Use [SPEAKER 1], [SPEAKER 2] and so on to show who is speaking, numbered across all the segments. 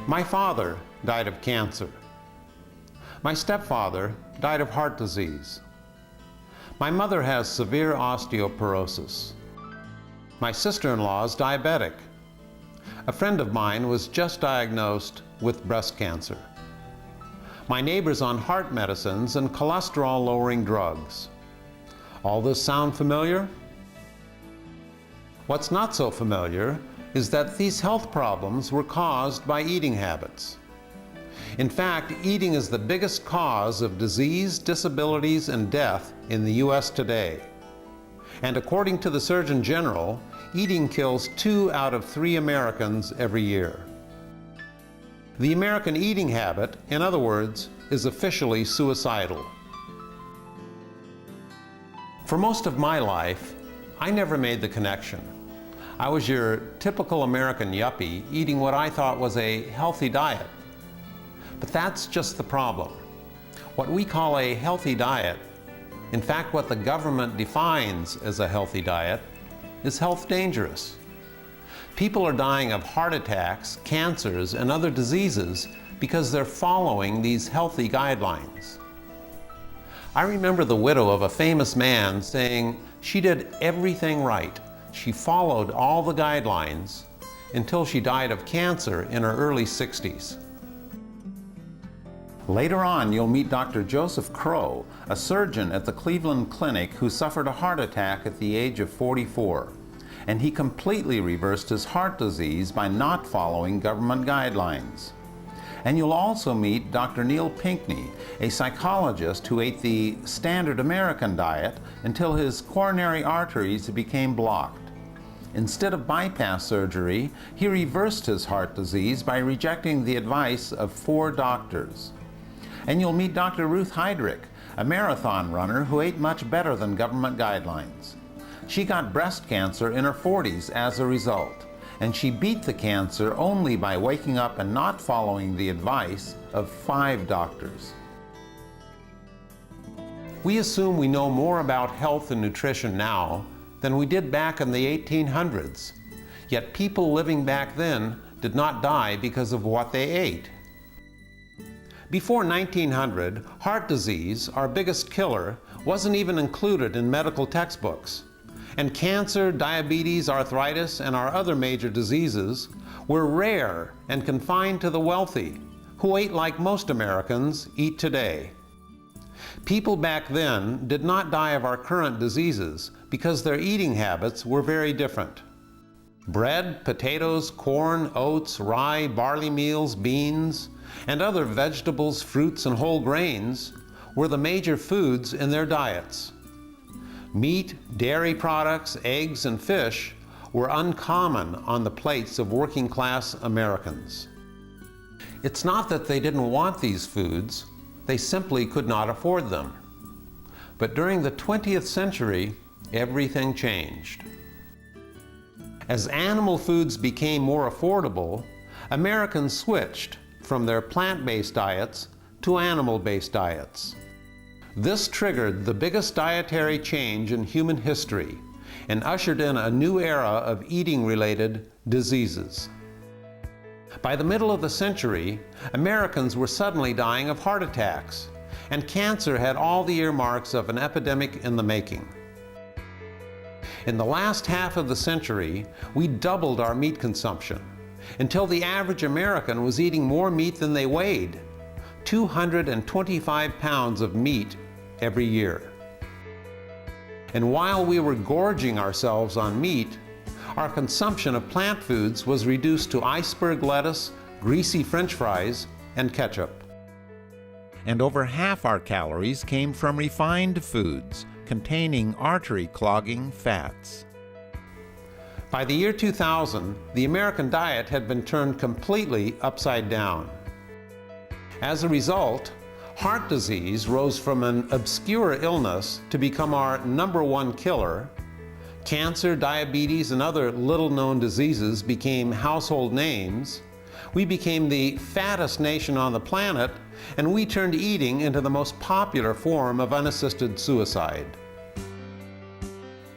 [SPEAKER 1] My father died of cancer. My stepfather died of heart disease. My mother has severe osteoporosis. My sister-in-law is diabetic. A friend of mine was just diagnosed with breast cancer. My neighbor's on heart medicines and cholesterol-lowering drugs. All this sound familiar? What's not so familiar is that these health problems were caused by eating habits. In fact, eating is the biggest cause of disease, disabilities, and death in the U.S. today. And according to the Surgeon General, eating kills 2 out of 3 Americans every year. The American eating habit, in other words, is officially suicidal. For most of my life, I never made the connection. I was your typical American yuppie eating what I thought was a healthy diet. But that's just the problem. What we call a healthy diet, in fact what the government defines as a healthy diet, is health dangerous. People are dying of heart attacks, cancers, and other diseases because they're following these healthy guidelines. I remember the widow of a famous man saying she did everything right. She followed all the guidelines until she died of cancer in her early 60s. Later on, you'll meet Dr. Joseph Crowe, a surgeon at the Cleveland Clinic who suffered a heart attack at the age of 44. And he completely reversed his heart disease by not following government guidelines. And you'll also meet Dr. Neil Pinckney, a psychologist who ate the standard American diet until his coronary arteries became blocked. Instead of bypass surgery, he reversed his heart disease by rejecting the advice of 4 doctors. And you'll meet Dr. Ruth Heidrich, a marathon runner who ate much better than government guidelines. She got breast cancer in her 40s as a result, and she beat the cancer only by waking up and not following the advice of 5 doctors. We assume we know more about health and nutrition now than we did back in the 1800s. Yet people living back then did not die because of what they ate. Before 1900, heart disease, our biggest killer, wasn't even included in medical textbooks. And cancer, diabetes, arthritis, and our other major diseases were rare and confined to the wealthy, who ate like most Americans eat today. People back then did not die of our current diseases because their eating habits were very different. Bread, potatoes, corn, oats, rye, barley meals, beans, and other vegetables, fruits, and whole grains were the major foods in their diets. Meat, dairy products, eggs, and fish were uncommon on the plates of working-class Americans. It's not that they didn't want these foods, they simply could not afford them. But during the 20th century, everything changed. As animal foods became more affordable, Americans switched from their plant-based diets to animal-based diets. This triggered the biggest dietary change in human history and ushered in a new era of eating-related diseases. By the middle of the century, Americans were suddenly dying of heart attacks, and cancer had all the earmarks of an epidemic in the making. In the last half of the century, we doubled our meat consumption, until the average American was eating more meat than they weighed, 225 pounds of meat every year. And while we were gorging ourselves on meat, our consumption of plant foods was reduced to iceberg lettuce, greasy French fries, and ketchup. And over half our calories came from refined foods containing artery-clogging fats. By the year 2000, the American diet had been turned completely upside down. As a result, heart disease rose from an obscure illness to become our #1 killer. Cancer, diabetes, and other little-known diseases became household names. We became the fattest nation on the planet, and we turned eating into the most popular form of unassisted suicide.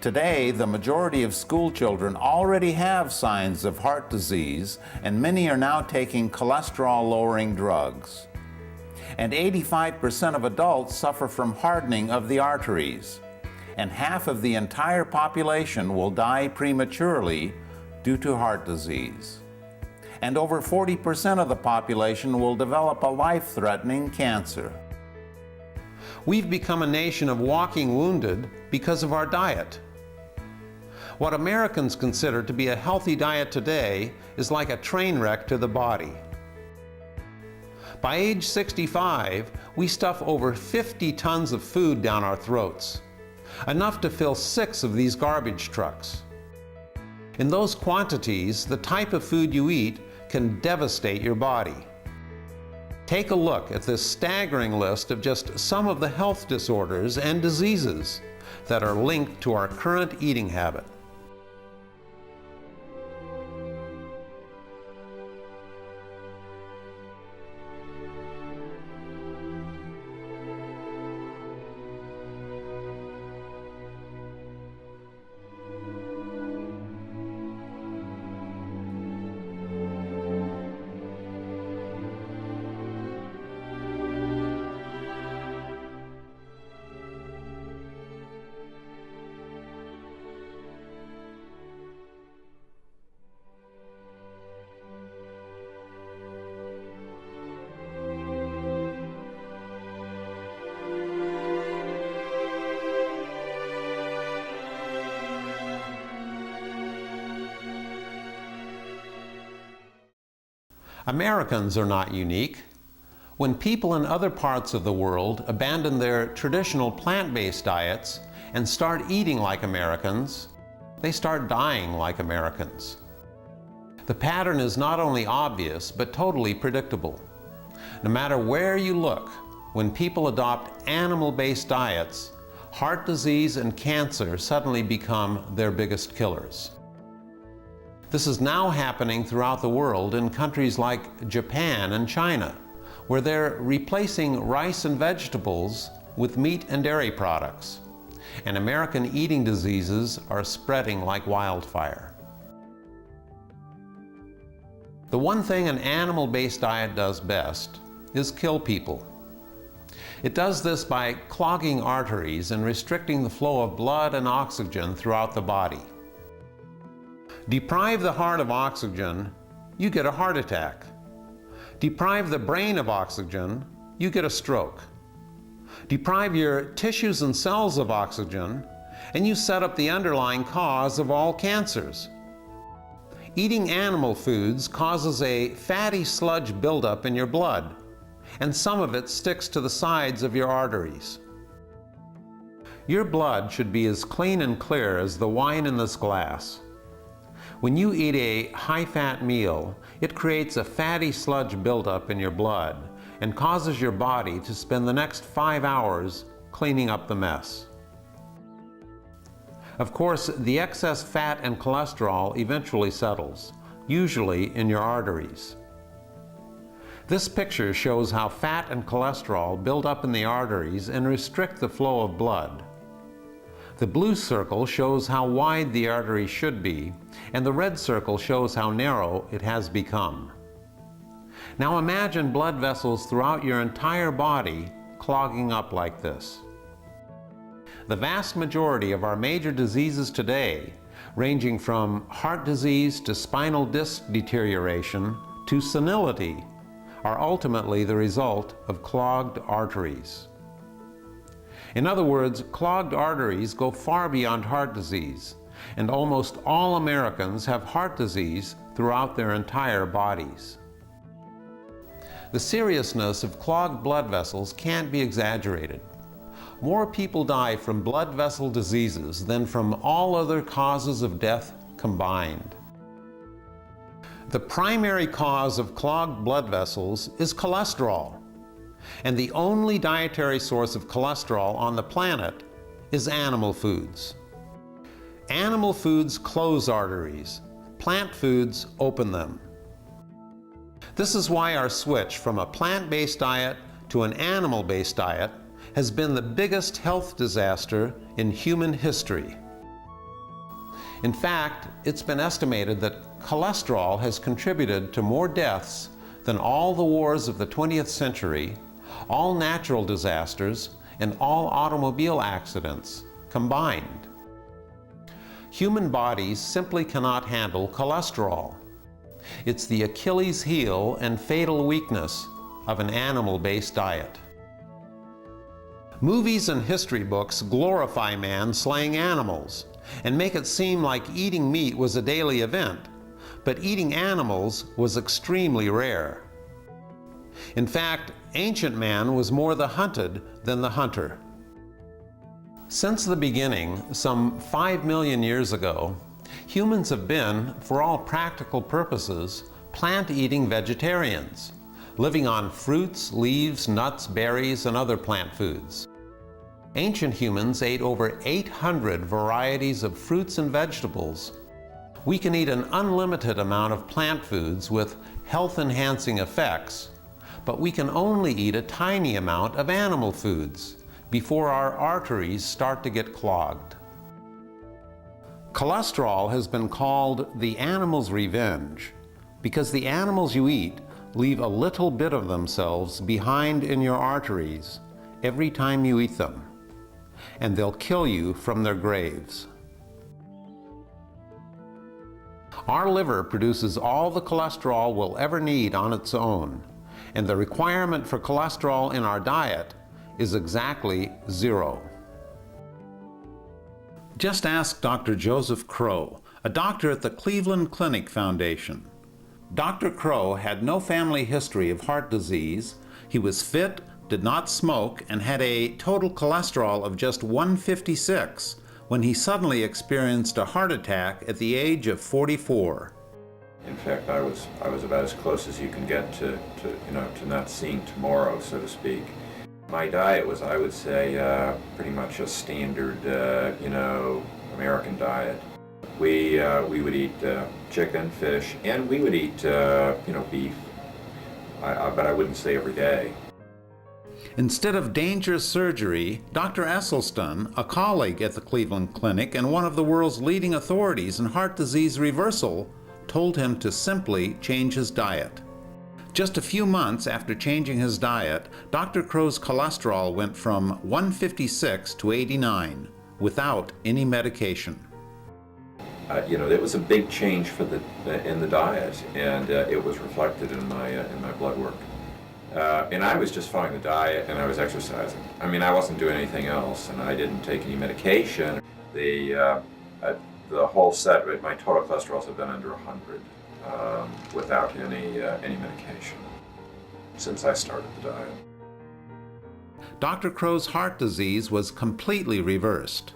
[SPEAKER 2] Today, the majority of school children already have signs of heart disease, and many are now taking cholesterol-lowering drugs. And 85% of adults suffer from hardening of the arteries, and half of the entire population will die prematurely due to heart disease. And over 40% of the population will develop a life-threatening cancer.
[SPEAKER 1] We've become a nation of walking wounded because of our diet. What Americans consider to be a healthy diet today is like a train wreck to the body. By age 65, we stuff over 50 tons of food down our throats, enough to fill 6 of these garbage trucks. In those quantities, the type of food you eat can devastate your body. Take a look at this staggering list of just some of the health disorders and diseases that are linked to our current eating habit. Americans are not unique. When people in other parts of the world abandon their traditional plant-based diets and start eating like Americans, they start dying like Americans. The pattern is not only obvious, but totally predictable. No matter where you look, when people adopt animal-based diets, heart disease and cancer suddenly become their biggest killers. This is now happening throughout the world in countries like Japan and China, where they're replacing rice and vegetables with meat and dairy products. And American eating diseases are spreading like wildfire. The one thing an animal-based diet does best is kill people. It does this by clogging arteries and restricting the flow of blood and oxygen throughout the body. Deprive the heart of oxygen, you get a heart attack. Deprive the brain of oxygen, you get a stroke. Deprive your tissues and cells of oxygen, and you set up the underlying cause of all cancers. Eating animal foods causes a fatty sludge buildup in your blood, and some of it sticks to the sides of your arteries. Your blood should be as clean and clear as the wine in this glass. When you eat a high-fat meal, it creates a fatty sludge buildup in your blood and causes your body to spend the next 5 hours cleaning up the mess. Of course, the excess fat and cholesterol eventually settles, usually in your arteries. This picture shows how fat and cholesterol build up in the arteries and restrict the flow of blood. The blue circle shows how wide the artery should be, and the red circle shows how narrow it has become. Now imagine blood vessels throughout your entire body clogging up like this. The vast majority of our major diseases today, ranging from heart disease to spinal disc deterioration to senility, are ultimately the result of clogged arteries. In other words, clogged arteries go far beyond heart disease, and almost all Americans have heart disease throughout their entire bodies. The seriousness of clogged blood vessels can't be exaggerated. More people die from blood vessel diseases than from all other causes of death combined. The primary cause of clogged blood vessels is cholesterol. And the only dietary source of cholesterol on the planet is animal foods. Animal foods close arteries. Plant foods open them. This is why our switch from a plant-based diet to an animal-based diet has been the biggest health disaster in human history. In fact, it's been estimated that cholesterol has contributed to more deaths than all the wars of the 20th century, all natural disasters, and all automobile accidents combined. Human bodies simply cannot handle cholesterol. It's the Achilles heel and fatal weakness of an animal-based diet. Movies and history books glorify man slaying animals and make it seem like eating meat was a daily event, but eating animals was extremely rare. In fact, ancient man was more the hunted than the hunter. Since the beginning, some 5 million years ago, humans have been, for all practical purposes, plant-eating vegetarians, living on fruits, leaves, nuts, berries, and other plant foods. Ancient humans ate over 800 varieties of fruits and vegetables. We can eat an unlimited amount of plant foods with health-enhancing effects, but we can only eat a tiny amount of animal foods before our arteries start to get clogged. Cholesterol has been called the animal's revenge because the animals you eat leave a little bit of themselves behind in your arteries every time you eat them, and they'll kill you from their graves. Our liver produces all the cholesterol we'll ever need on its own, and the requirement for cholesterol in our diet is exactly 0. Just ask Dr. Joseph Crowe, a doctor at the Cleveland Clinic Foundation. Dr. Crowe had no family history of heart disease. He was fit, did not smoke, and had a total cholesterol of just 156 when he suddenly experienced a heart attack at the age of 44.
[SPEAKER 3] In fact, I was about as close as you can get to not seeing tomorrow, so to speak. My diet was, I would say, pretty much a standard, American diet. We would eat chicken, fish, and we would eat, beef. But I wouldn't say every day.
[SPEAKER 2] Instead of dangerous surgery, Dr. Esselstyn, a colleague at the Cleveland Clinic and one of the world's leading authorities in heart disease reversal, told him to simply change his diet. Just a few months after changing his diet, Dr. Crowe's cholesterol went from 156 to 89 without any medication.
[SPEAKER 3] It was a big change in the diet, and it was reflected in my blood work. And I was just following the diet, and I was exercising. I mean, I wasn't doing anything else, and I didn't take any medication. The whole set, my total cholesterols have been under 100 without any medication since I started the diet.
[SPEAKER 2] Dr. Crowe's heart disease was completely reversed.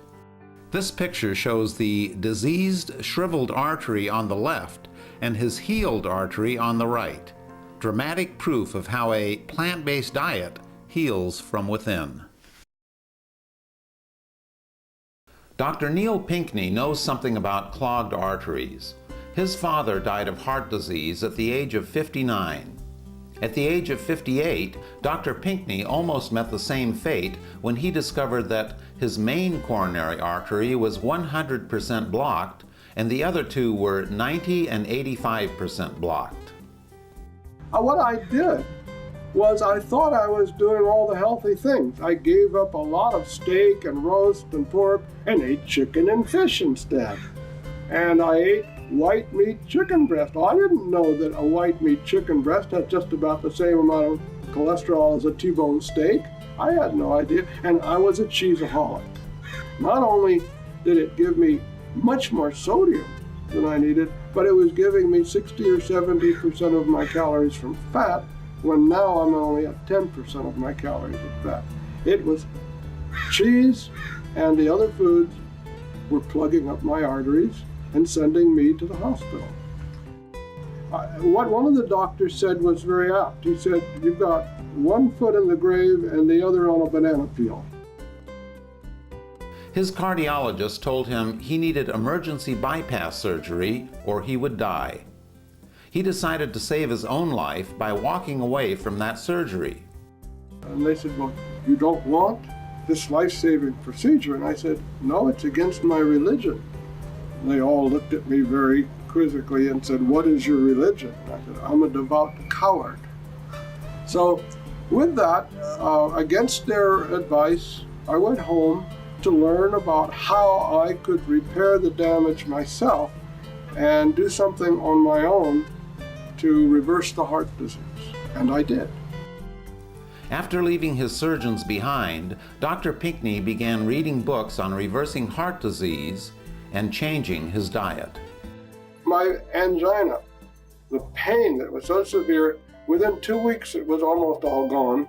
[SPEAKER 2] This picture shows the diseased, shriveled artery on the left and his healed artery on the right. Dramatic proof of how a plant-based diet heals from within. Dr. Neil Pinckney knows something about clogged arteries. His father died of heart disease at the age of 59. At the age of 58, Dr. Pinckney almost met the same fate when he discovered that his main coronary artery was 100% blocked and the other two were 90 and 85% blocked.
[SPEAKER 4] What I did was I thought I was doing all the healthy things. I gave up a lot of steak and roast and pork and ate chicken and fish instead. And I ate white meat chicken breast. Well, I didn't know that a white meat chicken breast had just about the same amount of cholesterol as a T-bone steak. I had no idea, and I was a cheeseaholic. Not only did it give me much more sodium than I needed, but it was giving me 60 or 70% of my calories from fat, when now I'm only at 10% of my calories of fat. It was cheese and the other foods were plugging up my arteries and sending me to the hospital. What one of the doctors said was very apt. He said, "You've got one foot in the grave and the other on a banana peel."
[SPEAKER 2] His cardiologist told him he needed emergency bypass surgery or he would die. He decided to save his own life by walking away from that surgery.
[SPEAKER 4] And they said, "Well, you don't want this life-saving procedure?" And I said, "No, it's against my religion. They all looked at me very quizzically and said, "What is your religion?" I said, "I'm a devout coward." So with that, against their advice, I went home to learn about how I could repair the damage myself and do something on my own to reverse the heart disease. And I did.
[SPEAKER 2] After leaving his surgeons behind, Dr. Pinckney began reading books on reversing heart disease and changing his diet.
[SPEAKER 4] My angina, the pain that was so severe, within 2 weeks it was almost all gone.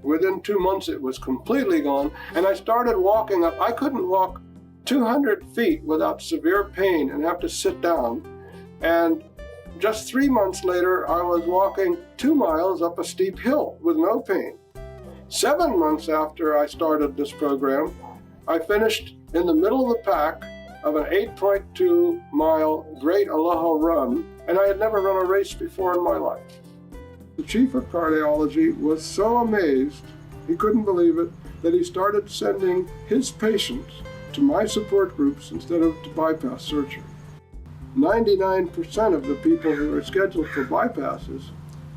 [SPEAKER 4] Within 2 months it was completely gone, and I started walking up. I couldn't walk 200 feet without severe pain and have to sit down. And just 3 months later, I was walking 2 miles up a steep hill with no pain. 7 months after I started this program, I finished in the middle of the pack of an 8.2 mile Great Aloha run, and I had never run a race before in my life. The chief of cardiology was so amazed, he couldn't believe it, that he started sending his patients to my support groups instead of to bypass surgery. 99% of the people who are scheduled for bypasses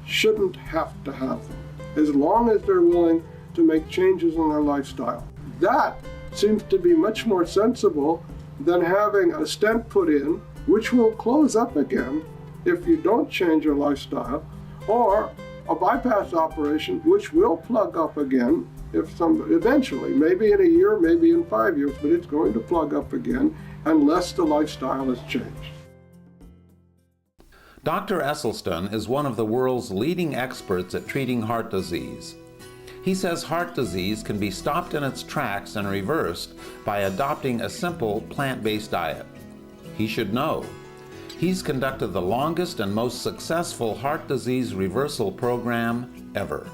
[SPEAKER 4] shouldn't have to have them, as long as they're willing to make changes in their lifestyle. That seems to be much more sensible than having a stent put in, which will close up again if you don't change your lifestyle, or a bypass operation, which will plug up again eventually, maybe in a year, maybe in 5 years, but it's going to plug up again unless the lifestyle has changed.
[SPEAKER 2] Dr. Esselstyn is one of the world's leading experts at treating heart disease. He says heart disease can be stopped in its tracks and reversed by adopting a simple plant-based diet. He should know. He's conducted the longest and most successful heart disease reversal program ever.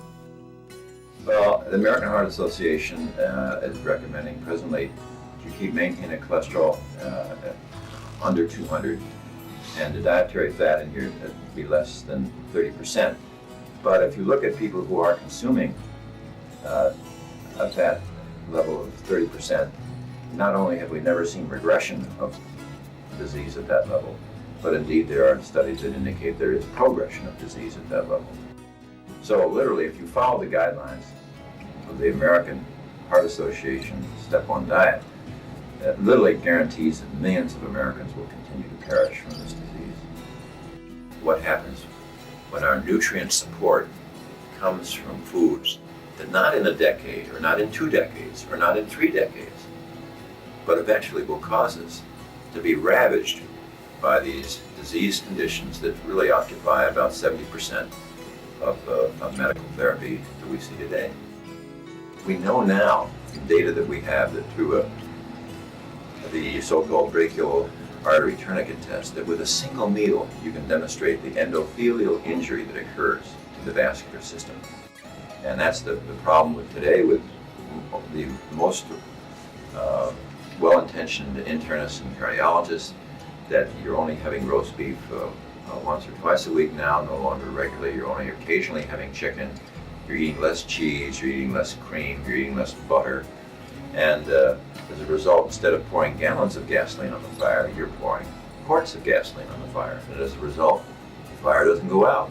[SPEAKER 3] Well, the American Heart Association is recommending presently to maintain a cholesterol under 200, and the dietary fat in here would be less than 30%. But if you look at people who are consuming a fat level of 30%, not only have we never seen regression of disease at that level, but indeed there are studies that indicate there is progression of disease at that level. So literally, if you follow the guidelines of the American Heart Association Step 1 diet, that literally guarantees that millions of Americans will continue to perish from this disease. What happens when our nutrient support comes from foods that not in a decade, or not in 2 decades, or not in 3 decades, but eventually will cause us to be ravaged by these disease conditions that really occupy about 70% of medical therapy that we see today. We know now, from data that we have, that through the so-called brachial artery tourniquet test, that with a single needle you can demonstrate the endothelial injury that occurs to the vascular system. And that's the problem with today with the most well-intentioned internists and cardiologists, that you're only having roast beef once or twice a week now, no longer regularly. You're only occasionally having chicken. You're eating less cheese, you're eating less cream, you're eating less butter. And as a result, instead of pouring gallons of gasoline on the fire, you're pouring quarts of gasoline on the fire. And as a result, the fire doesn't go out.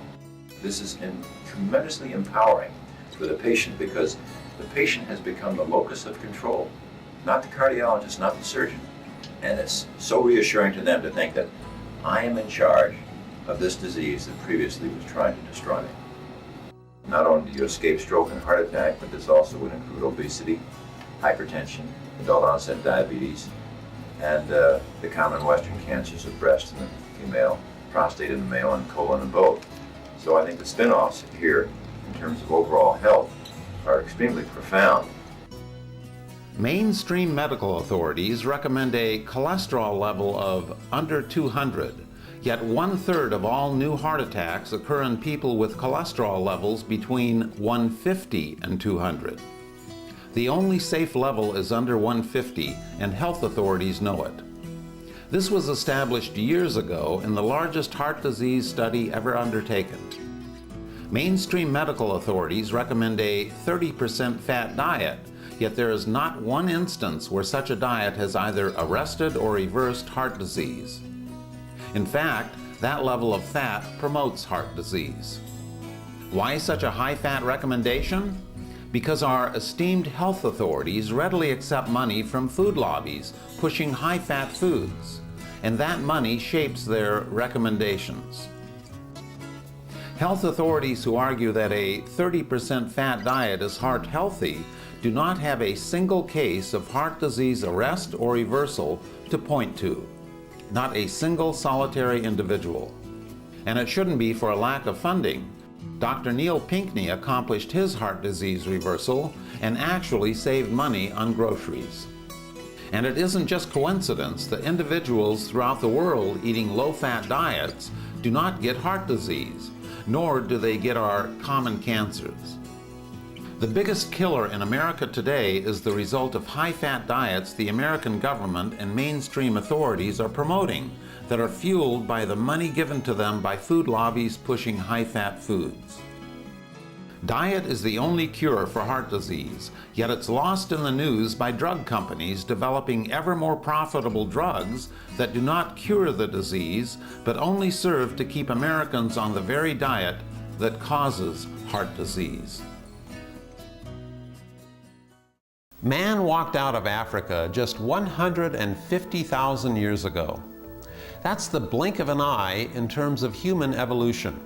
[SPEAKER 3] This is tremendously empowering for the patient, because the patient has become the locus of control, not the cardiologist, not the surgeon. And it's so reassuring to them to think that I am in charge of this disease that previously was trying to destroy me. Not only do you escape stroke and heart attack, but this also would include obesity, hypertension, adult-onset diabetes, and the common Western cancers of breast in the female, prostate in the male, and colon in both. So I think the spin-offs here, in terms of overall health, are extremely profound.
[SPEAKER 2] Mainstream medical authorities recommend a cholesterol level of under 200, yet 1/3 of all new heart attacks occur in people with cholesterol levels between 150 and 200. The only safe level is under 150, and health authorities know it. This was established years ago in the largest heart disease study ever undertaken. Mainstream medical authorities recommend a 30% fat diet, Yet there is not one instance where such a diet has either arrested or reversed heart disease. In fact, that level of fat promotes heart disease. Why such a high-fat recommendation? Because our esteemed health authorities readily accept money from food lobbies pushing high-fat foods, and that money shapes their recommendations. Health authorities who argue that a 30% fat diet is heart healthy do not have a single case of heart disease arrest or reversal to point to. Not a single solitary individual. And it shouldn't be for a lack of funding. Dr. Neil Pinckney accomplished his heart disease reversal and actually saved money on groceries. And it isn't just coincidence that individuals throughout the world eating low-fat diets do not get heart disease, nor do they get our common cancers. The biggest killer in America today is the result of high-fat diets the American government and mainstream authorities are promoting that are fueled by the money given to them by food lobbies pushing high-fat foods. Diet is the only cure for heart disease, yet it's lost in the news by drug companies developing ever more profitable drugs that do not cure the disease, but only serve to keep Americans on the very diet that causes heart disease.
[SPEAKER 1] Man walked out of Africa just 150,000 years ago. That's the blink of an eye in terms of human evolution.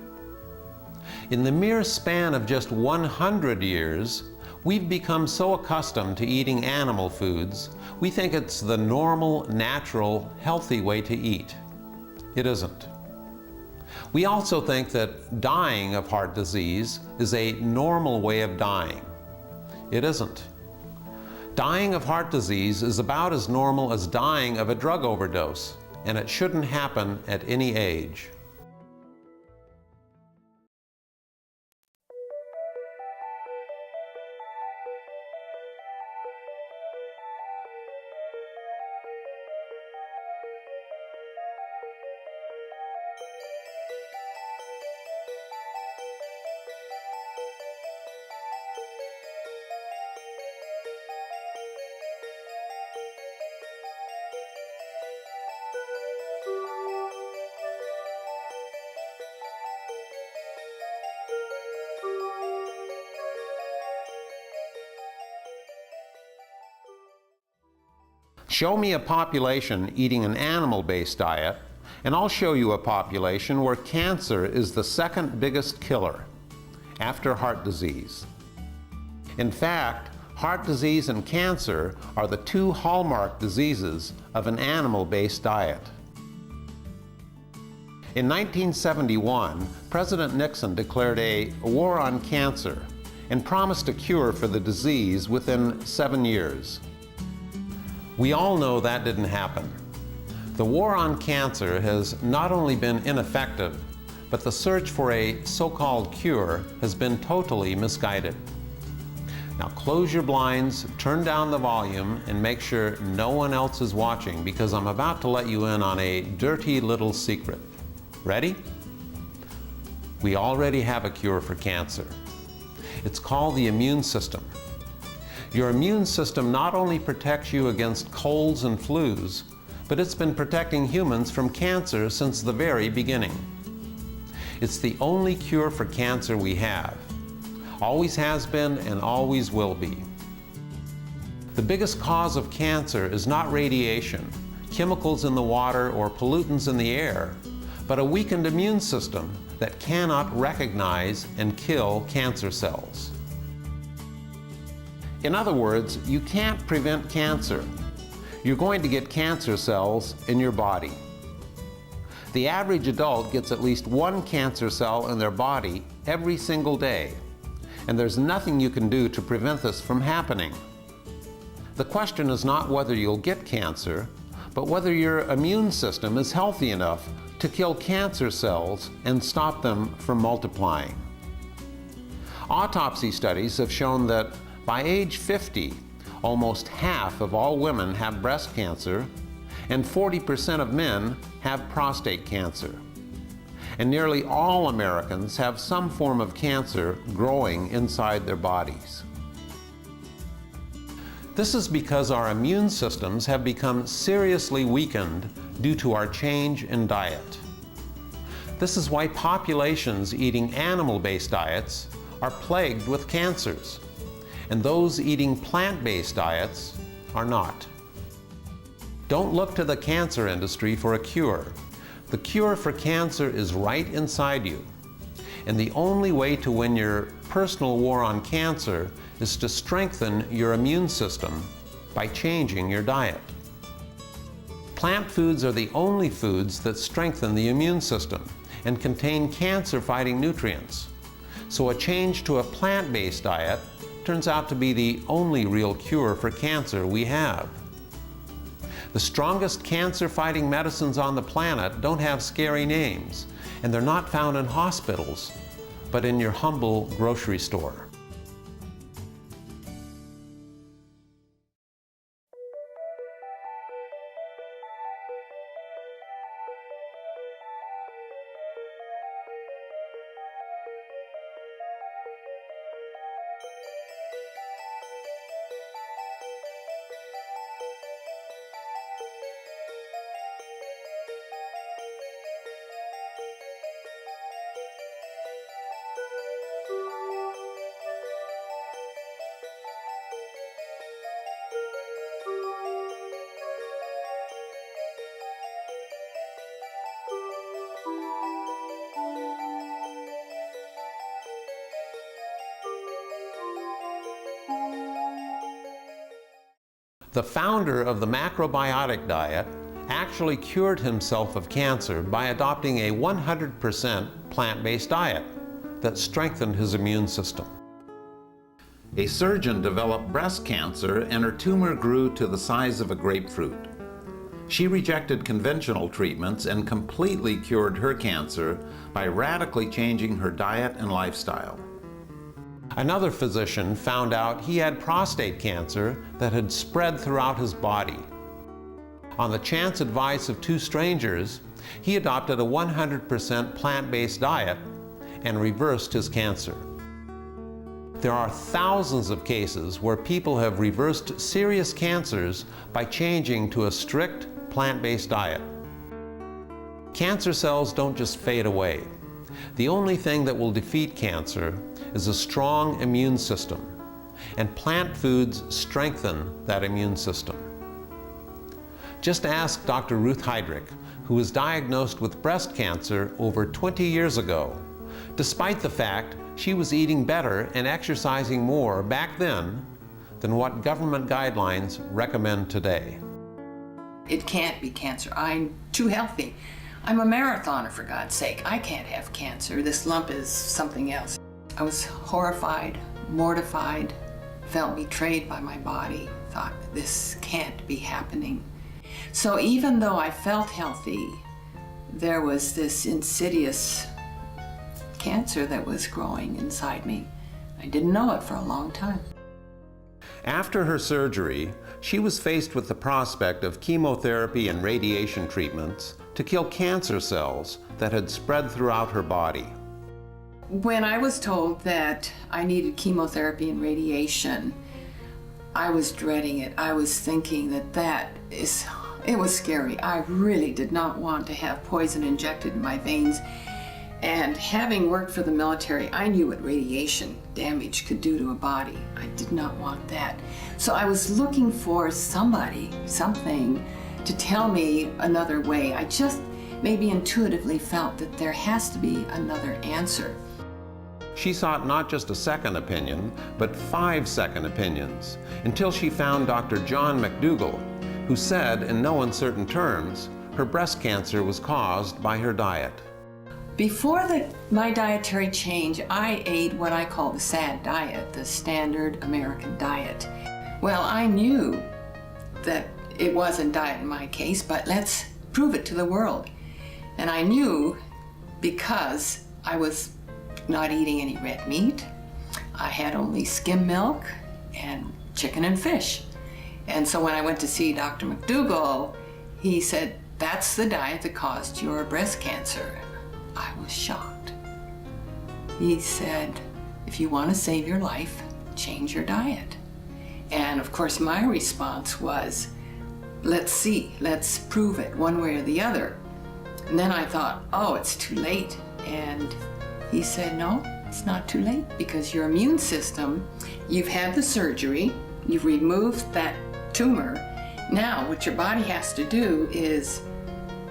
[SPEAKER 1] In the mere span of just 100 years, we've become so accustomed to eating animal foods, we think it's the normal, natural, healthy way to eat. It isn't. We also think that dying of heart disease is a normal way of dying. It isn't. Dying of heart disease is about as normal as dying of a drug overdose, and it shouldn't happen at any age. Show me a population eating an animal-based diet, and I'll show you a population where cancer is the second biggest killer, after heart disease. In fact, heart disease and cancer are the two hallmark diseases of an animal-based diet. In 1971, President Nixon declared a war on cancer and promised a cure for the disease within 7 years. We all know that didn't happen. The war on cancer has not only been ineffective, but the search for a so-called cure has been totally misguided. Now close your blinds, turn down the volume, and make sure no one else is watching, because I'm about to let you in on a dirty little secret. Ready? We already have a cure for cancer. It's called the immune system. Your immune system not only protects you against colds and flus, but it's been protecting humans from cancer since the very beginning. It's the only cure for cancer we have. Always has been and always will be. The biggest cause of cancer is not radiation, chemicals in the water, or pollutants in the air, but a weakened immune system that cannot recognize and kill cancer cells. In other words, you can't prevent cancer. You're going to get cancer cells in your body. The average adult gets at least one cancer cell in their body every single day, and there's nothing you can do to prevent this from happening. The question is not whether you'll get cancer, but whether your immune system is healthy enough to kill cancer cells and stop them from multiplying. Autopsy studies have shown that by age 50, almost half of all women have breast cancer, and 40% of men have prostate cancer. And nearly all Americans have some form of cancer growing inside their bodies. This is because our immune systems have become seriously weakened due to our change in diet. This is why populations eating animal-based diets are plagued with cancers, and those eating plant-based diets are not. Don't look to the cancer industry for a cure. The cure for cancer is right inside you. And the only way to win your personal war on cancer is to strengthen your immune system by changing your diet. Plant foods are the only foods that strengthen the immune system and contain cancer-fighting nutrients. So a change to a plant-based diet turns out to be the only real cure for cancer we have. The strongest cancer-fighting medicines on the planet don't have scary names, and they're not found in hospitals, but in your humble grocery store. The founder of the macrobiotic diet actually cured himself of cancer by adopting a 100% plant-based diet that strengthened his immune system.
[SPEAKER 2] A surgeon developed breast cancer and her tumor grew to the size of a grapefruit. She rejected conventional treatments and completely cured her cancer by radically changing her diet and lifestyle.
[SPEAKER 1] Another physician found out he had prostate cancer that had spread throughout his body. On the chance advice of two strangers, he adopted a 100% plant-based diet and reversed his cancer. There are thousands of cases where people have reversed serious cancers by changing to a strict plant-based diet. Cancer cells don't just fade away. The only thing that will defeat cancer is a strong immune system, and plant foods strengthen that immune system. Just ask Dr. Ruth Heidrich, who was diagnosed with breast cancer over 20 years ago, despite the fact she was eating better and exercising more back then than what government guidelines recommend today.
[SPEAKER 5] It can't be cancer. I'm too healthy. I'm a marathoner, for God's sake. I can't have cancer. This lump is something else. I was horrified, mortified, felt betrayed by my body, thought this can't be happening. So even though I felt healthy, there was this insidious cancer that was growing inside me. I didn't know it for a long time.
[SPEAKER 1] After her surgery, she was faced with the prospect of chemotherapy and radiation treatments to kill cancer cells that had spread throughout her body.
[SPEAKER 5] When I was told that I needed chemotherapy and radiation, I was dreading it. I was thinking it was scary. I really did not want to have poison injected in my veins. And having worked for the military, I knew what radiation damage could do to a body. I did not want that. So I was looking for something to tell me another way. I just maybe intuitively felt that there has to be another answer.
[SPEAKER 1] She sought not just a second opinion, but 5 second opinions, until she found Dr. John McDougall, who said in no uncertain terms, her breast cancer was caused by her diet.
[SPEAKER 5] Before my dietary change, I ate what I call the SAD diet, the standard American diet. Well, I knew that it wasn't diet in my case, but let's prove it to the world. And I knew because I was not eating any red meat. I had only skim milk and chicken and fish. And so when I went to see Dr. McDougall, he said, that's the diet that caused your breast cancer. I was shocked. He said, if you want to save your life, change your diet. And of course my response was, let's see, let's prove it one way or the other. And then I thought, oh, it's too late. And he said, no, it's not too late, because your immune system, you've had the surgery, you've removed that tumor. Now what your body has to do is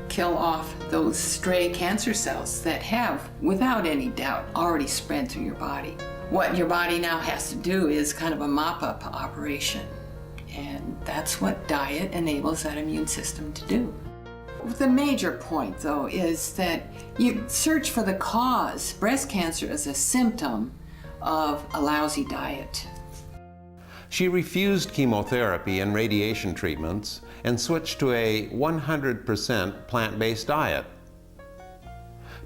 [SPEAKER 5] kill off those stray cancer cells that have, without any doubt, already spread through your body. What your body now has to do is kind of a mop-up operation. And that's what diet enables that immune system to do. The major point, though, is that you search for the cause. Breast cancer is a symptom of a lousy diet.
[SPEAKER 1] She refused chemotherapy and radiation treatments and switched to a 100% plant-based diet.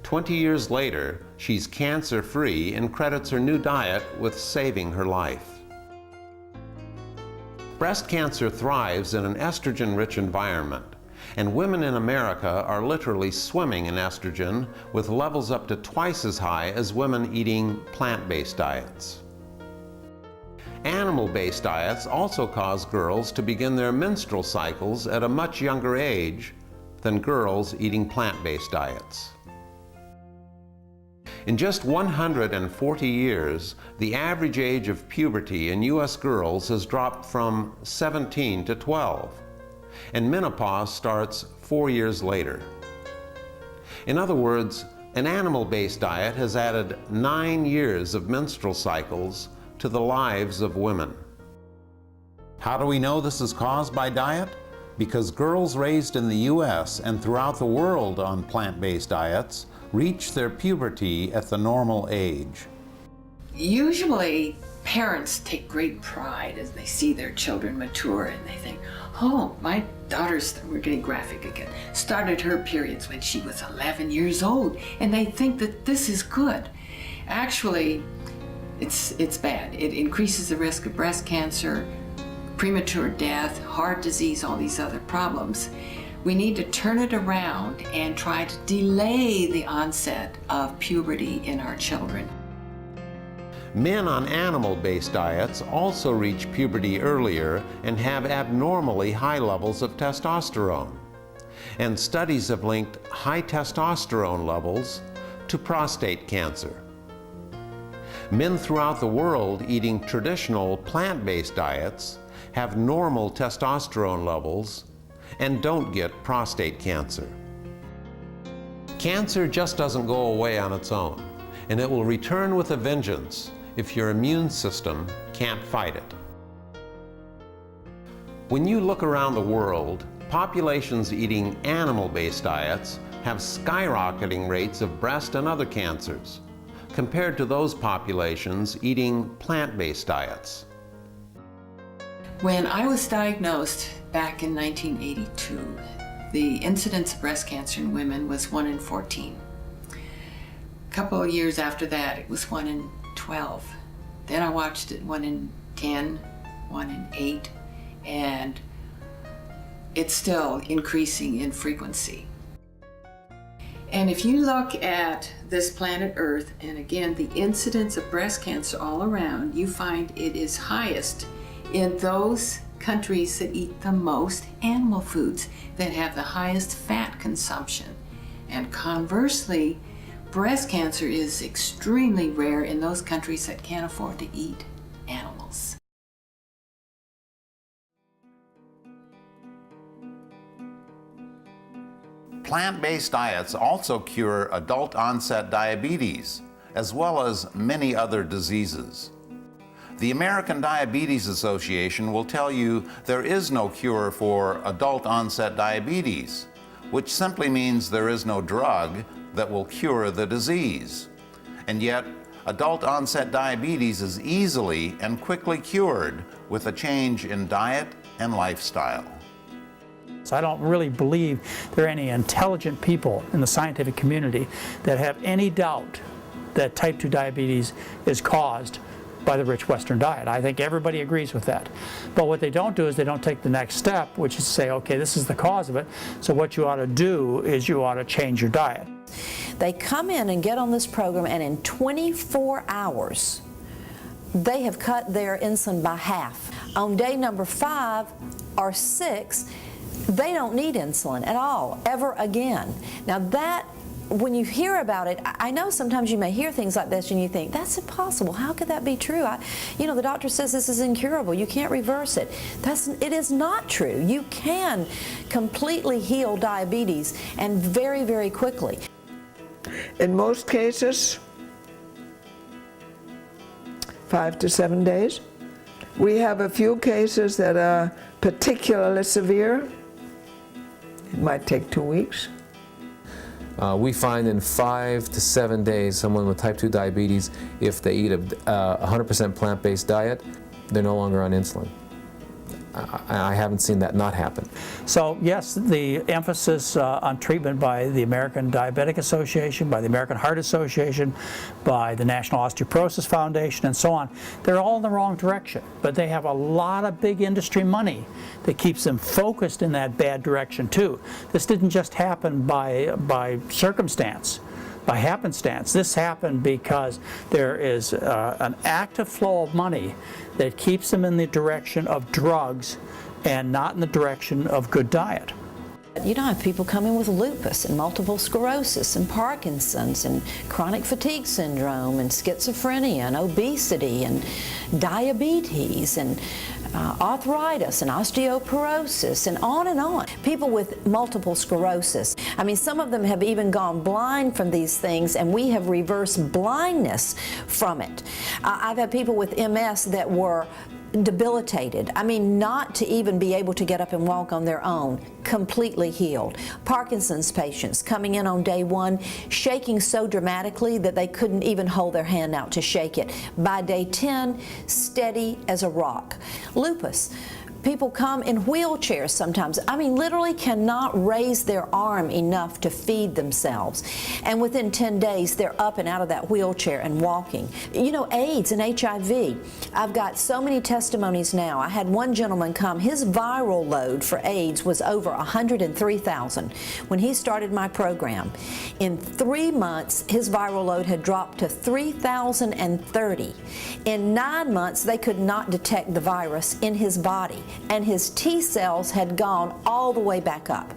[SPEAKER 1] 20 years later, she's cancer-free and credits her new diet with saving her life. Breast cancer thrives in an estrogen-rich environment, and women in America are literally swimming in estrogen, with levels up to twice as high as women eating plant-based diets. Animal-based diets also cause girls to begin their menstrual cycles at a much younger age than girls eating plant-based diets. In just 140 years, the average age of puberty in U.S. girls has dropped from 17 to 12, and menopause starts 4 years later. In other words, an animal-based diet has added 9 years of menstrual cycles to the lives of women. How do we know this is caused by diet? Because girls raised in the U.S. and throughout the world on plant-based diets reach their puberty at the normal age.
[SPEAKER 5] Usually, parents take great pride as they see their children mature, and they think, oh, my daughter's, we're getting graphic again, started her periods when she was 11 years old, and they think that this is good. Actually, it's bad. It increases the risk of breast cancer, premature death, heart disease, all these other problems. We need to turn it around and try to delay the onset of puberty in our children.
[SPEAKER 1] Men on animal-based diets also reach puberty earlier and have abnormally high levels of testosterone. And studies have linked high testosterone levels to prostate cancer. Men throughout the world eating traditional plant-based diets have normal testosterone levels and don't get prostate cancer. Cancer just doesn't go away on its own, and it will return with a vengeance if your immune system can't fight it. When you look around the world, populations eating animal-based diets have skyrocketing rates of breast and other cancers, compared to those populations eating plant-based diets.
[SPEAKER 5] When I was diagnosed back in 1982, the incidence of breast cancer in women was 1 in 14. A couple of years after that, it was 1 in 12. Then I watched it 1 in 10, 1 in 8, and it's still increasing in frequency. And if you look at this planet Earth, and again, the incidence of breast cancer all around, you find it is highest in those countries that eat the most animal foods, that have the highest fat consumption. And conversely, breast cancer is extremely rare in those countries that can't afford to eat animals.
[SPEAKER 2] Plant-based diets also cure adult-onset diabetes, as well as many other diseases. The American Diabetes Association will tell you there is no cure for adult-onset diabetes, which simply means there is no drug that will cure the disease. And yet, adult-onset diabetes is easily and quickly cured with a change in diet and lifestyle.
[SPEAKER 6] So I don't really believe there are any intelligent people in the scientific community that have any doubt that type 2 diabetes is caused by the rich Western diet. I think everybody agrees with that. But what they don't do is they don't take the next step, which is say, okay, this is the cause of it, so what you ought to do is you ought to change your diet.
[SPEAKER 7] They come in and get on this program, and in 24 hours, they have cut their insulin by half. on day number 5 or 6, they don't need insulin at all, ever again. Now that, when you hear about it, I know sometimes you may hear things like this and you think, that's impossible. How could that be true? You know, the doctor says this is incurable. You can't reverse it. It is not true. You can completely heal diabetes, and very, very quickly.
[SPEAKER 8] In most cases, 5 to 7 days. We have a few cases that are particularly severe. It might take 2 weeks.
[SPEAKER 9] We find in 5 to 7 days someone with type 2 diabetes, if they eat a 100% plant-based diet, they're no longer on insulin. I haven't seen that not happen.
[SPEAKER 6] So yes, the emphasis on treatment by the American Diabetic Association, by the American Heart Association, by the National Osteoporosis Foundation, and so on, they're all in the wrong direction. But they have a lot of big industry money that keeps them focused in that bad direction too. This didn't just happen by circumstance, by happenstance. This happened because there is an active flow of money that keeps them in the direction of drugs and not in the direction of good diet.
[SPEAKER 7] You know, I have people come in with lupus and multiple sclerosis and Parkinson's and chronic fatigue syndrome and schizophrenia and obesity and diabetes and arthritis and osteoporosis and on and on. People with multiple sclerosis. I mean, some of them have even gone blind from these things, and we have reversed blindness from it. I've had people with MS that were debilitated. I mean, not to even be able to get up and walk on their own, completely healed. Parkinson's patients coming in on day 1, shaking so dramatically that they couldn't even hold their hand out to shake it. By day 10, steady as a rock. Lupus. People come in wheelchairs sometimes. I mean, literally cannot raise their arm enough to feed themselves. And within 10 days, they're up and out of that wheelchair and walking. You know, AIDS and HIV. I've got so many testimonies now. I had one gentleman come, his viral load for AIDS was over 103,000 when he started my program. In 3 months, his viral load had dropped to 3,030. In 9 months, they could not detect the virus in his body, and his T cells had gone all the way back up.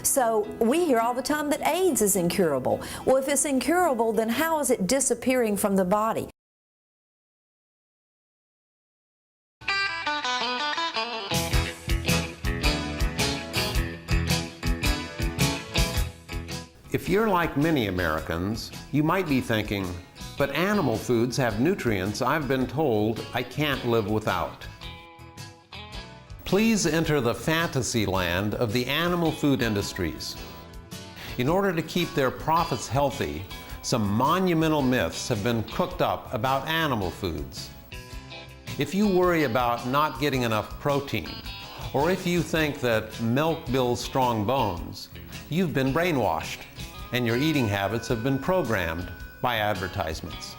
[SPEAKER 7] So we hear all the time that AIDS is incurable. Well, if it's incurable, then how is it disappearing from the body?
[SPEAKER 1] If you're like many Americans, you might be thinking, but animal foods have nutrients I've been told I can't live without. Please enter the fantasy land of the animal food industries. In order to keep their profits healthy, some monumental myths have been cooked up about animal foods. If you worry about not getting enough protein, or if you think that milk builds strong bones, you've been brainwashed, and your eating habits have been programmed by advertisements.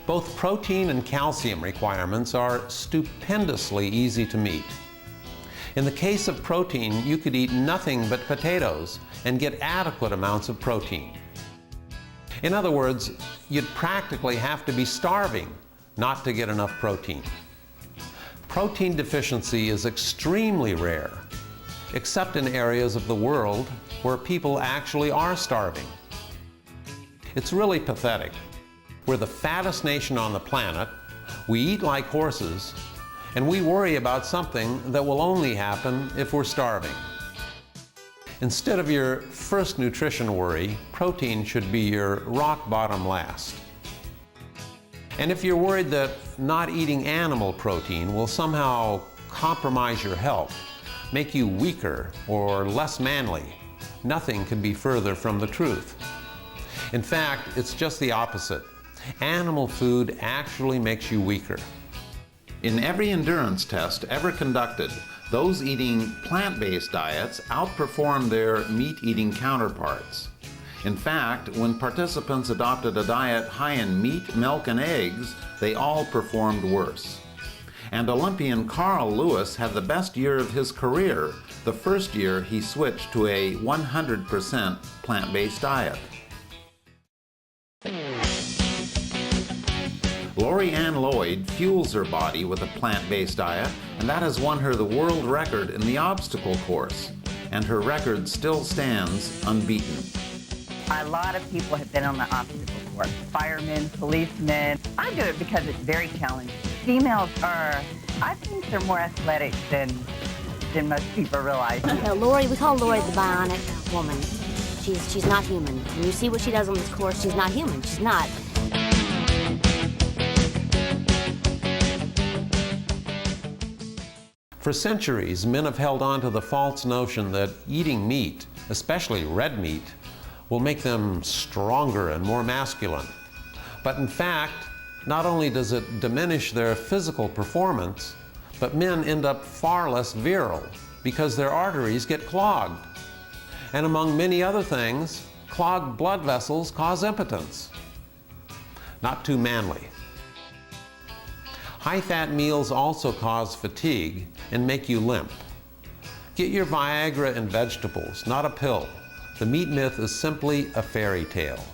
[SPEAKER 1] Both protein and calcium requirements are stupendously easy to meet. In the case of protein, you could eat nothing but potatoes and get adequate amounts of protein. In other words, you'd practically have to be starving not to get enough protein. Protein deficiency is extremely rare, except in areas of the world where people actually are starving. It's really pathetic. We're the fattest nation on the planet, we eat like horses, and we worry about something that will only happen if we're starving. Instead of your first nutrition worry, protein should be your rock bottom last. And if you're worried that not eating animal protein will somehow compromise your health, make you weaker or less manly, nothing could be further from the truth. In fact, it's just the opposite. Animal food actually makes you weaker.
[SPEAKER 2] In every endurance test ever conducted, those eating plant-based diets outperformed their meat-eating counterparts. In fact, when participants adopted a diet high in meat, milk, and eggs, they all performed worse. And Olympian Carl Lewis had the best year of his career, the first year he switched to a 100% plant-based diet. Lori Ann Lloyd fuels her body with a plant-based diet, and that has won her the world record in the obstacle course. And her record still stands unbeaten.
[SPEAKER 10] A lot of people have been on the obstacle course. Firemen, policemen. I do it because it's very challenging. Females are, I think they're more athletic than most people realize.
[SPEAKER 11] Lori, we call Lori the bionic woman. She's not human. When you see what she does on this course, she's not human. She's not.
[SPEAKER 1] For centuries, men have held on to the false notion that eating meat, especially red meat, will make them stronger and more masculine. But in fact, not only does it diminish their physical performance, but men end up far less virile because their arteries get clogged. And among many other things, clogged blood vessels cause impotence. Not too manly. High-fat meals also cause fatigue and make you limp. Get your Viagra and vegetables, not a pill. The meat myth is simply a fairy tale.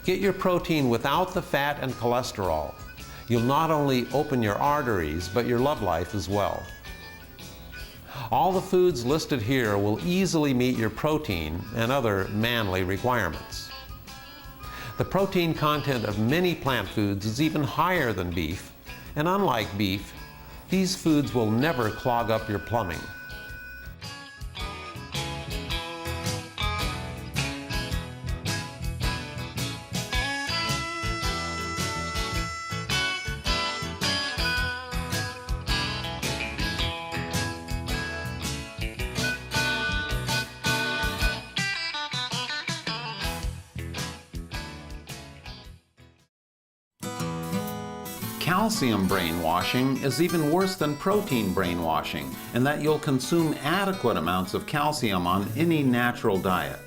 [SPEAKER 1] Get your protein without the fat and cholesterol. You'll not only open your arteries, but your love life as well. All the foods listed here will easily meet your protein and other manly requirements. The protein content of many plant foods is even higher than beef, and unlike beef, these foods will never clog up your plumbing.
[SPEAKER 2] Calcium brainwashing is even worse than protein brainwashing in that you'll consume adequate amounts of calcium on any natural diet.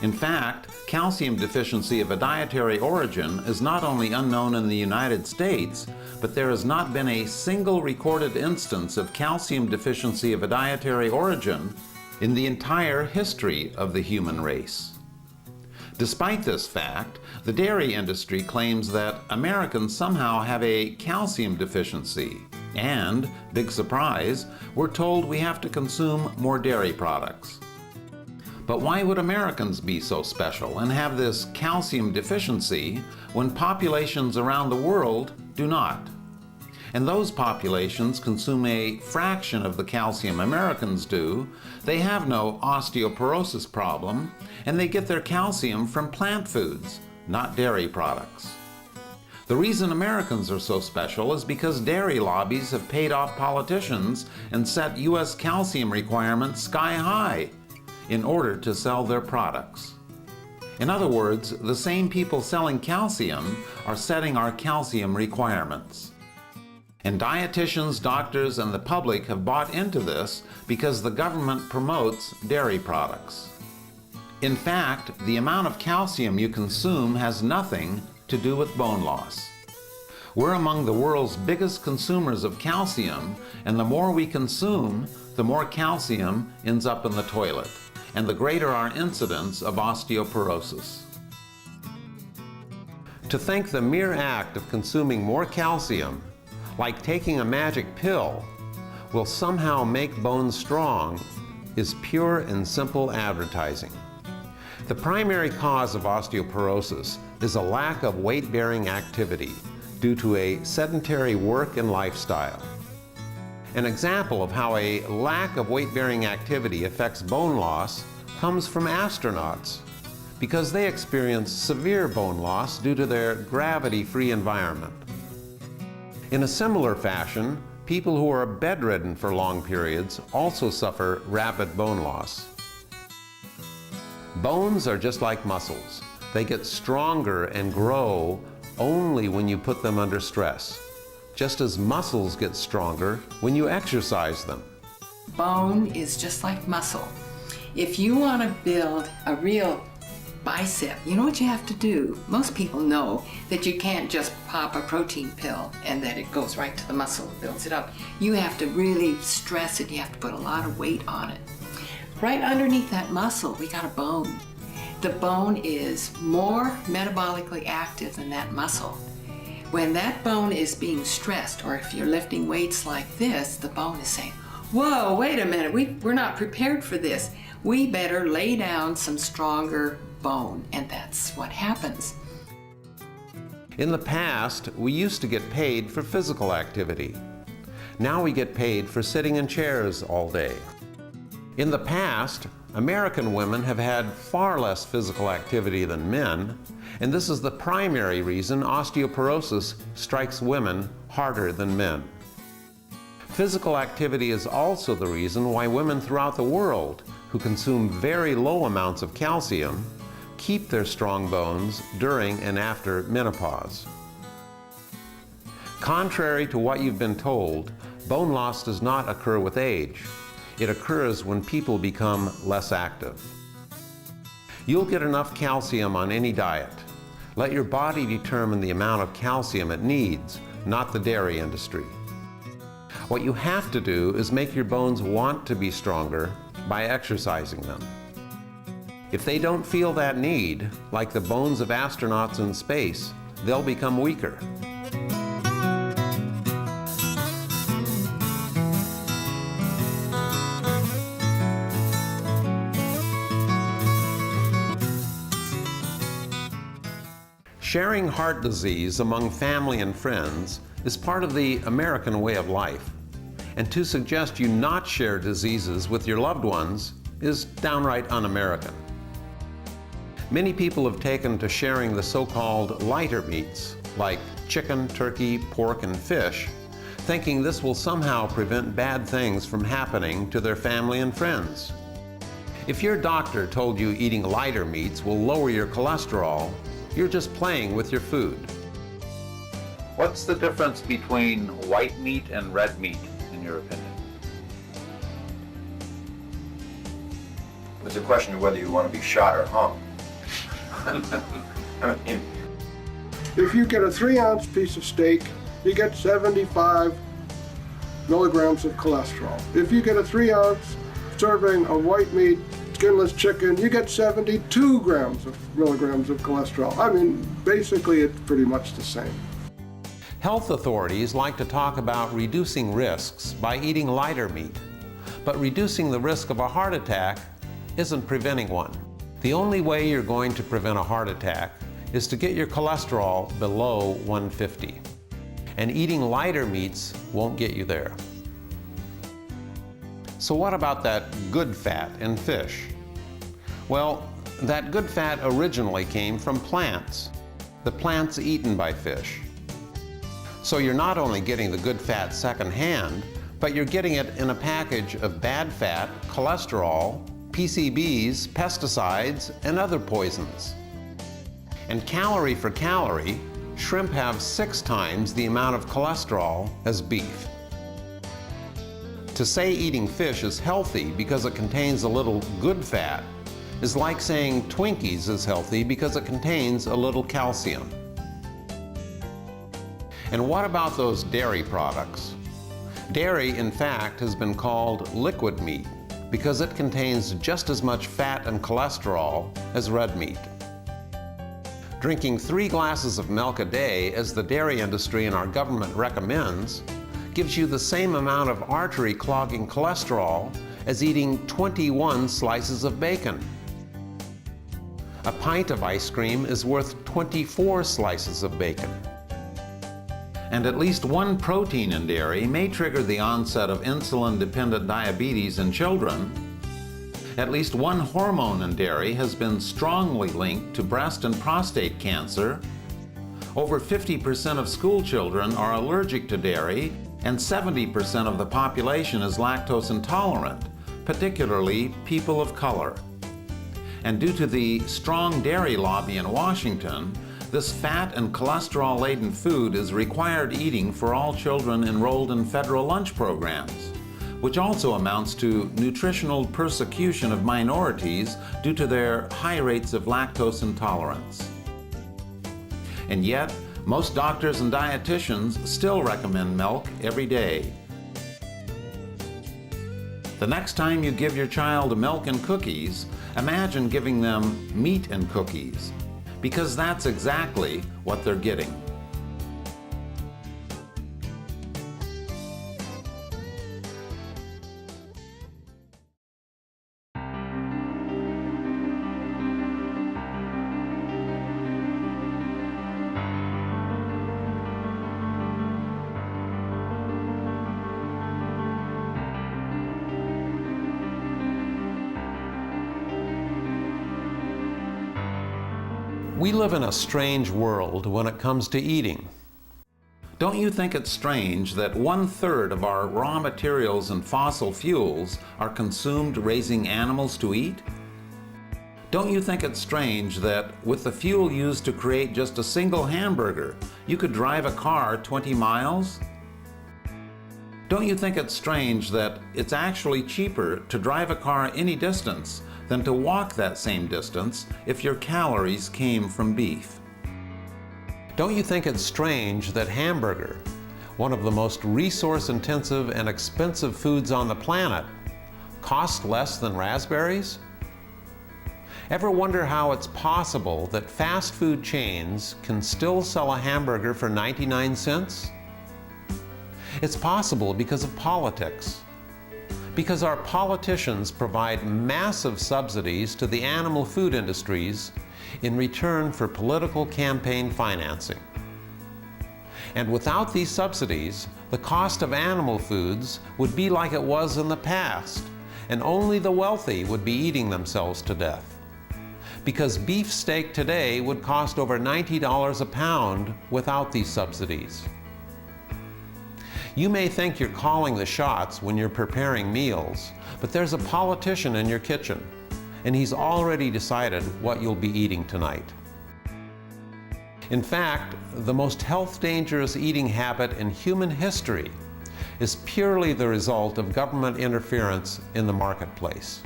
[SPEAKER 2] In fact, calcium deficiency of a dietary origin is not only unknown in the United States, but there has not been a single recorded instance of calcium deficiency of a dietary origin in the entire history of the human race. Despite this fact, the dairy industry claims that Americans somehow have a calcium deficiency, and, big surprise, we're told we have to consume more dairy products. But why would Americans be so special and have this calcium deficiency when populations around the world do not? And those populations consume a fraction of the calcium Americans do, they have no osteoporosis problem, and they get their calcium from plant foods, not dairy products. The reason Americans are so special is because dairy lobbies have paid off politicians and set U.S. calcium requirements sky high in order to sell their products. In other words, the same people selling calcium are setting our calcium requirements. And dietitians, doctors, and the public have bought into this because the government promotes dairy products. In fact, the amount of calcium you consume has nothing to do with bone loss. We're among the world's biggest consumers of calcium, and the more we consume, the more calcium ends up in the toilet, and the greater our incidence of osteoporosis.
[SPEAKER 1] To think the mere act of consuming more calcium, like taking a magic pill, will somehow make bones strong is pure and simple advertising. The primary cause of osteoporosis is a lack of weight-bearing activity due to a sedentary work and lifestyle. An example of how a lack of weight-bearing activity affects bone loss comes from astronauts, because they experience severe bone loss due to their gravity-free environment. In a similar fashion, people who are bedridden for long periods also suffer rapid bone loss. Bones are just like muscles. They get stronger and grow only when you put them under stress, just as muscles get stronger when you exercise them.
[SPEAKER 5] Bone is just like muscle. If you want to build a real bicep, you know what you have to do? Most people know that you can't just pop a protein pill and that it goes right to the muscle and builds it up. You have to really stress it. You have to put a lot of weight on it. Right underneath that muscle, we got a bone. The bone is more metabolically active than that muscle. When that bone is being stressed, or if you're lifting weights like this, the bone is saying, whoa, wait a minute, we're not prepared for this. We better lay down some stronger bone, and that's what happens.
[SPEAKER 1] In the past, we used to get paid for physical activity. Now we get paid for sitting in chairs all day. In the past, American women have had far less physical activity than men, and this is the primary reason osteoporosis strikes women harder than men. Physical activity is also the reason why women throughout the world who consume very low amounts of calcium keep their strong bones during and after menopause. Contrary to what you've been told, bone loss does not occur with age. It occurs when people become less active. You'll get enough calcium on any diet. Let your body determine the amount of calcium it needs, not the dairy industry. What you have to do is make your bones want to be stronger by exercising them. If they don't feel that need, like the bones of astronauts in space, they'll become weaker. Sharing heart disease among family and friends is part of the American way of life, and to suggest you not share diseases with your loved ones is downright un-American. Many people have taken to sharing the so-called lighter meats, like chicken, turkey, pork, and fish, thinking this will somehow prevent bad things from happening to their family and friends. If your doctor told you eating lighter meats will lower your cholesterol, you're just playing with your food.
[SPEAKER 2] What's the difference between white meat and red meat, in your opinion?
[SPEAKER 3] It's a question of whether you want to be shot or hung. I mean,
[SPEAKER 4] If you get a 3-ounce piece of steak, you get 75 milligrams of cholesterol. If you get a 3-ounce serving of white meat, skinless chicken, you get 72 milligrams of cholesterol. I mean, basically it's pretty much the same.
[SPEAKER 1] Health authorities like to talk about reducing risks by eating lighter meat, but reducing the risk of a heart attack isn't preventing one. The only way you're going to prevent a heart attack is to get your cholesterol below 150. And eating lighter meats won't get you there. So what about that good fat in fish? Well, that good fat originally came from plants, the plants eaten by fish. So you're not only getting the good fat secondhand, but you're getting it in a package of bad fat, cholesterol, PCBs, pesticides, and other poisons. And calorie for calorie, shrimp have 6 times the amount of cholesterol as beef. To say eating fish is healthy because it contains a little good fat is like saying Twinkies is healthy because it contains a little calcium. And what about those dairy products? Dairy, in fact, has been called liquid meat because it contains just as much fat and cholesterol as red meat. Drinking 3 glasses of milk a day, as the dairy industry and our government recommends, gives you the same amount of artery-clogging cholesterol as eating 21 slices of bacon. A pint of ice cream is worth 24 slices of bacon. And at least one protein in dairy may trigger the onset of insulin-dependent diabetes in children. At least one hormone in dairy has been strongly linked to breast and prostate cancer. Over 50% of school children are allergic to dairy, and 70% of the population is lactose intolerant, particularly people of color. And due to the strong dairy lobby in Washington, this fat and cholesterol-laden food is required eating for all children enrolled in federal lunch programs, which also amounts to nutritional persecution of minorities due to their high rates of lactose intolerance. And yet, most doctors and dietitians still recommend milk every day. The next time you give your child milk and cookies, imagine giving them meat and cookies, because that's exactly what they're getting. We live in a strange world when it comes to eating.
[SPEAKER 2] Don't you think it's strange that 1/3 of our raw materials and fossil fuels are consumed raising animals to eat? Don't you think it's strange that with the fuel used to create just a single hamburger, you could drive a car 20 miles? Don't you think it's strange that it's actually cheaper to drive a car any distance than to walk that same distance if your calories came from beef?
[SPEAKER 1] Don't you think it's strange that hamburger, one of the most resource-intensive and expensive foods on the planet, costs less than raspberries? Ever wonder how it's possible that fast food chains can still sell a hamburger for 99 cents? It's possible because of politics. Because our politicians provide massive subsidies to the animal food industries in return for political campaign financing. And without these subsidies, the cost of animal foods would be like it was in the past, and only the wealthy would be eating themselves to death. Because beef steak today would cost over $90 a pound without these subsidies. You may think you're calling the shots when you're preparing meals, but there's a politician in your kitchen, and he's already decided what you'll be eating tonight. In fact, the most health-dangerous eating habit in human history is purely the result of government interference in the marketplace.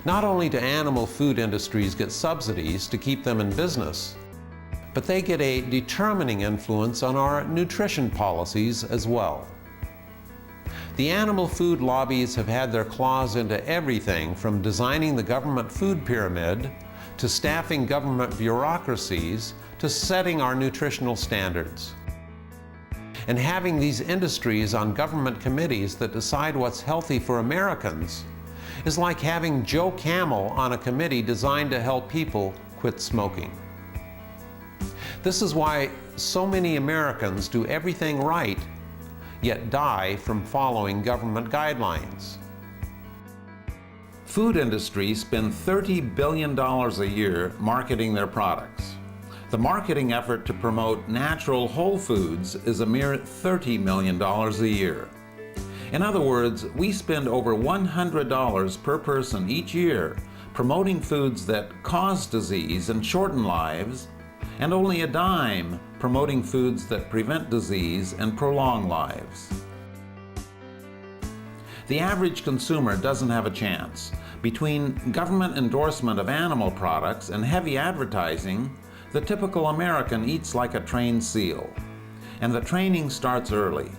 [SPEAKER 1] Not only do animal food industries get subsidies to keep them in business, but they get a determining influence on our nutrition policies as well. The animal food lobbies have had their claws into everything from designing the government food pyramid, to staffing government bureaucracies, to setting our nutritional standards. And having these industries on government committees that decide what's healthy for Americans is like having Joe Camel on a committee designed to help people quit smoking. This is why so many Americans do everything right, yet die from following government guidelines.
[SPEAKER 2] Food industries spend $30 billion a year marketing their products. The marketing effort to promote natural whole foods is a mere $30 million a year. In other words, we spend over $100 per person each year promoting foods that cause disease and shorten lives, and only a dime promoting foods that prevent disease and prolong lives. The average consumer doesn't have a chance. Between government endorsement of animal products and heavy advertising, the typical American eats like a trained seal, and the training starts early.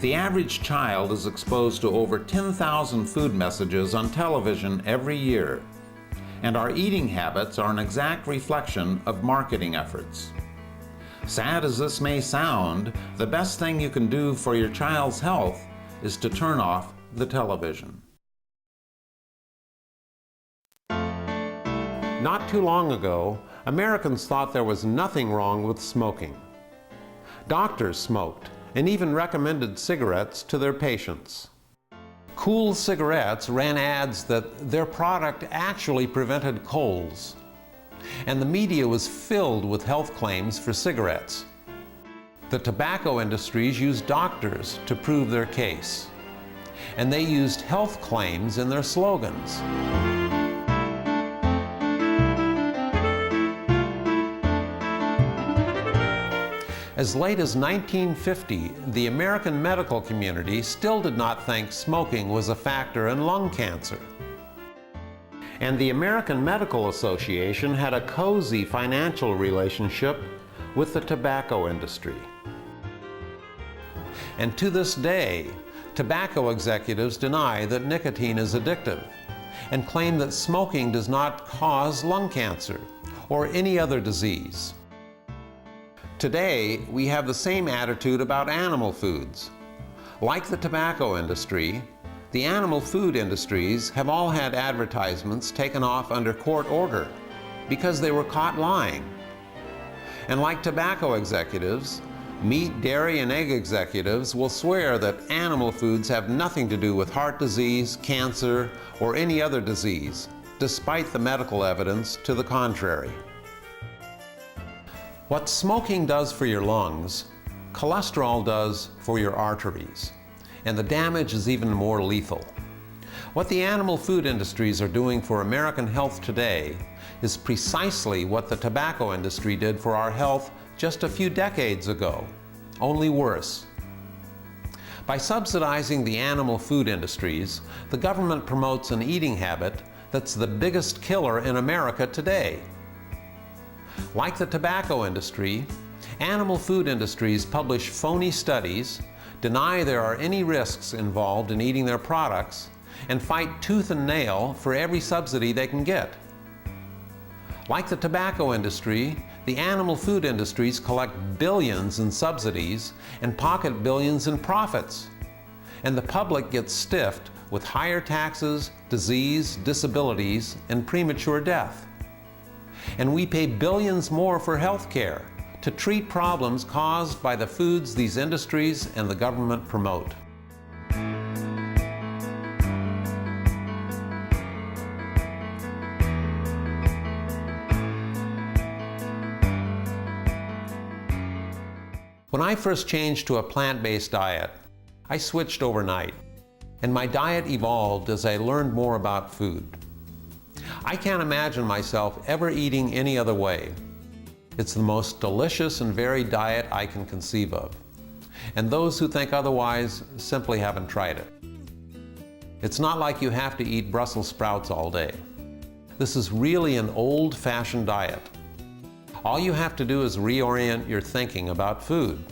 [SPEAKER 2] The average child is exposed to over 10,000 food messages on television every year, and our eating habits are an exact reflection of marketing efforts. Sad as this may sound, the best thing you can do for your child's health is to turn off the television.
[SPEAKER 1] Not too long ago, Americans thought there was nothing wrong with smoking. Doctors smoked and even recommended cigarettes to their patients. Cool Cigarettes ran ads that their product actually prevented colds, and the media was filled with health claims for cigarettes. The tobacco industries used doctors to prove their case, and they used health claims in their slogans. As late as 1950, the American medical community still did not think smoking was a factor in lung cancer. And the American Medical Association had a cozy financial relationship with the tobacco industry. And to this day, tobacco executives deny that nicotine is addictive and claim that smoking does not cause lung cancer or any other disease. Today, we have the same attitude about animal foods. Like the tobacco industry, the animal food industries have all had advertisements taken off under court order because they were caught lying. And like tobacco executives, meat, dairy, and egg executives will swear that animal foods have nothing to do with heart disease, cancer, or any other disease, despite the medical evidence to the contrary. What smoking does for your lungs, cholesterol does for your arteries, and the damage is even more lethal. What the animal food industries are doing for American health today is precisely what the tobacco industry did for our health just a few decades ago, only worse. By subsidizing the animal food industries, the government promotes an eating habit that's the biggest killer in America today. Like the tobacco industry, animal food industries publish phony studies, deny there are any risks involved in eating their products, and fight tooth and nail for every subsidy they can get. Like the tobacco industry, the animal food industries collect billions in subsidies and pocket billions in profits. And the public gets stiffed with higher taxes, disease, disabilities, and premature death. And we pay billions more for health care to treat problems caused by the foods these industries and the government promote. When I first changed to a plant-based diet, I switched overnight, and my diet evolved as I learned more about food. I can't imagine myself ever eating any other way. It's the most delicious and varied diet I can conceive of, and those who think otherwise simply haven't tried it. It's not like you have to eat Brussels sprouts all day. This is really an old-fashioned diet. All you have to do is reorient your thinking about food.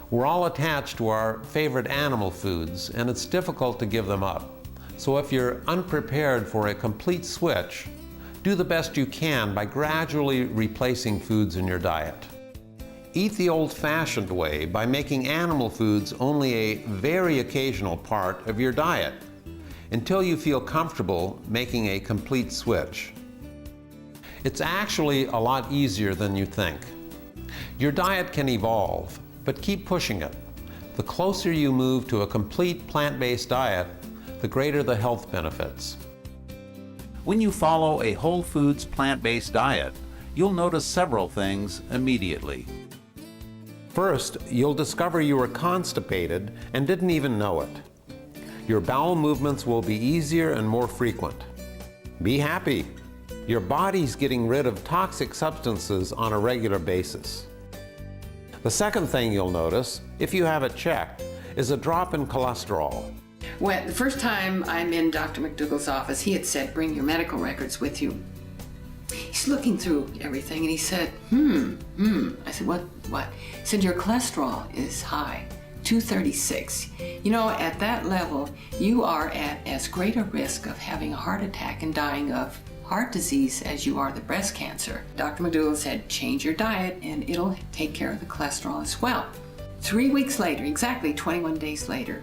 [SPEAKER 1] We're all attached to our favorite animal foods, and it's difficult to give them up. So if you're unprepared for a complete switch, do the best you can by gradually replacing foods in your diet. Eat the old-fashioned way by making animal foods only a very occasional part of your diet, until you feel comfortable making a complete switch. It's actually a lot easier than you think. Your diet can evolve, but keep pushing it. The closer you move to a complete plant-based diet, the greater the health benefits.
[SPEAKER 2] When you follow a whole foods plant-based diet, you'll notice several things immediately.
[SPEAKER 1] First, you'll discover you were constipated and didn't even know it. Your bowel movements will be easier and more frequent. Be happy. Your body's getting rid of toxic substances on a regular basis. The second thing you'll notice, if you have it checked, is a drop in cholesterol.
[SPEAKER 5] Well, the first time I'm in Dr. McDougall's office, he had said, bring your medical records with you. He's looking through everything and he said, I said, what? He said, your cholesterol is high, 236. You know, at that level, you are at as great a risk of having a heart attack and dying of heart disease as you are the breast cancer. Dr. McDougall said, change your diet and it'll take care of the cholesterol as well. 3 weeks later, exactly 21 days later,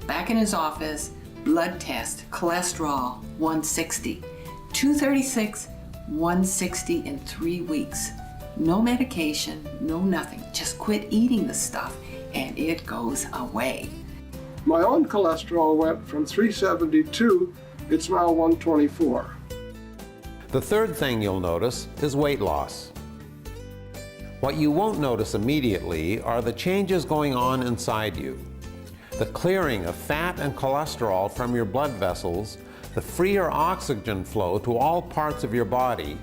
[SPEAKER 5] back in his office, blood test, cholesterol 160. 236, 160 in 3 weeks. No medication, no nothing. Just quit eating the stuff and it goes away.
[SPEAKER 4] My own cholesterol went from 372, it's now 124.
[SPEAKER 1] The third thing you'll notice is weight loss. What you won't notice immediately are the changes going on inside you. The clearing of fat and cholesterol from your blood vessels, the freer oxygen flow to all parts of your body,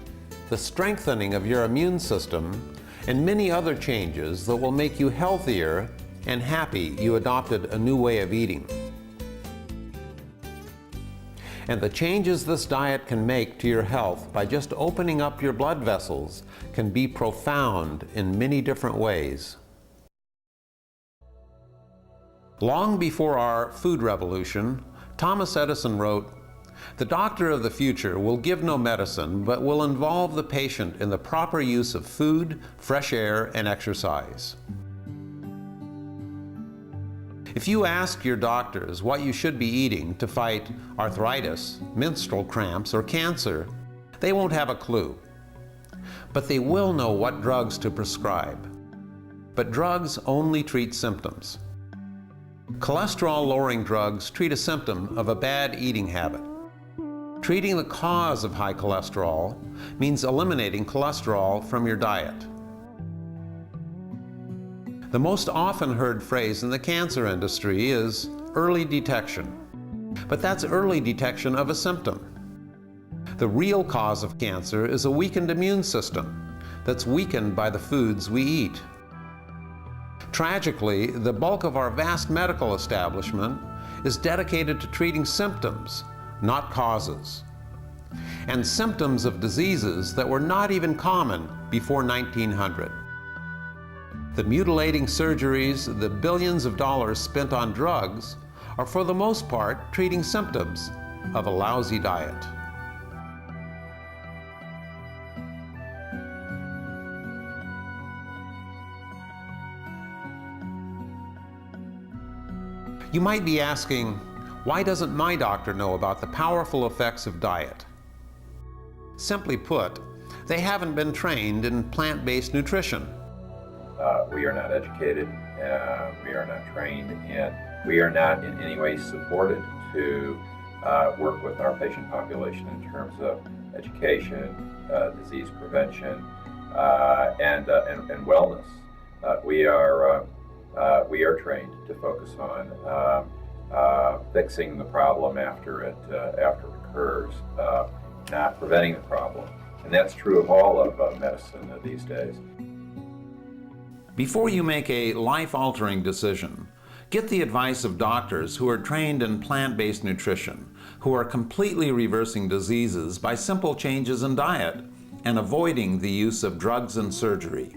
[SPEAKER 1] the strengthening of your immune system, and many other changes that will make you healthier and happy you adopted a new way of eating. And the changes this diet can make to your health by just opening up your blood vessels can be profound in many different ways. Long before our food revolution, Thomas Edison wrote, "The doctor of the future will give no medicine, but will involve the patient in the proper use of food, fresh air, and exercise." If you ask your doctors what you should be eating to fight arthritis, menstrual cramps, or cancer, they won't have a clue. But they will know what drugs to prescribe. But drugs only treat symptoms. Cholesterol-lowering drugs treat a symptom of a bad eating habit. Treating the cause of high cholesterol means eliminating cholesterol from your diet. The most often heard phrase in the cancer industry is early detection. But that's early detection of a symptom. The real cause of cancer is a weakened immune system that's weakened by the foods we eat. Tragically, the bulk of our vast medical establishment is dedicated to treating symptoms, not causes. And symptoms of diseases that were not even common before 1900. The mutilating surgeries, the billions of dollars spent on drugs, are for the most part treating symptoms of a lousy diet. You might be asking, why doesn't my doctor know about the powerful effects of diet? Simply put, they haven't been trained in plant-based nutrition.
[SPEAKER 3] We are not educated, we are not trained, and we are not in any way supported to work with our patient population in terms of education, disease prevention, and wellness. We are trained to focus on fixing the problem after it occurs, not preventing the problem, and that's true of all of medicine these days.
[SPEAKER 2] Before you make a life-altering decision, get the advice of doctors who are trained in plant-based nutrition, who are completely reversing diseases by simple changes in diet and avoiding the use of drugs and surgery.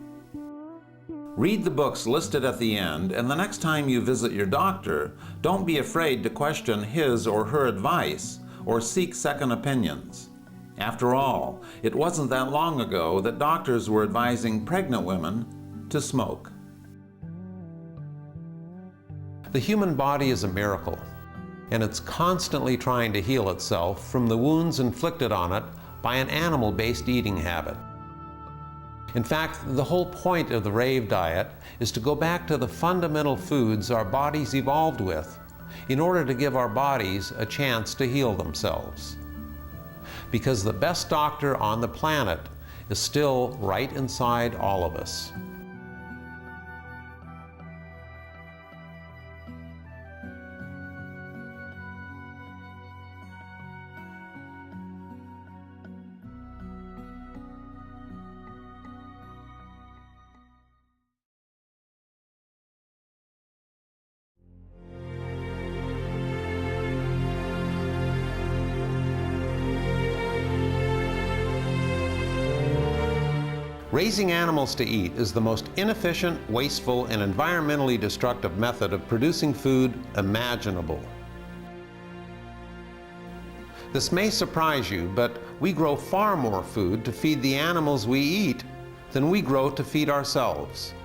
[SPEAKER 2] Read the books listed at the end, and the next time you visit your doctor, don't be afraid to question his or her advice or seek second opinions. After all, it wasn't that long ago that doctors were advising pregnant women to smoke.
[SPEAKER 1] The human body is a miracle, and it's constantly trying to heal itself from the wounds inflicted on it by an animal-based eating habit. In fact, the whole point of the RAVE diet is to go back to the fundamental foods our bodies evolved with in order to give our bodies a chance to heal themselves. Because the best doctor on the planet is still right inside all of us. Raising animals to eat is the most inefficient, wasteful, and environmentally destructive method of producing food imaginable. This may surprise you, but we grow far more food to feed the animals we eat than we grow to feed ourselves.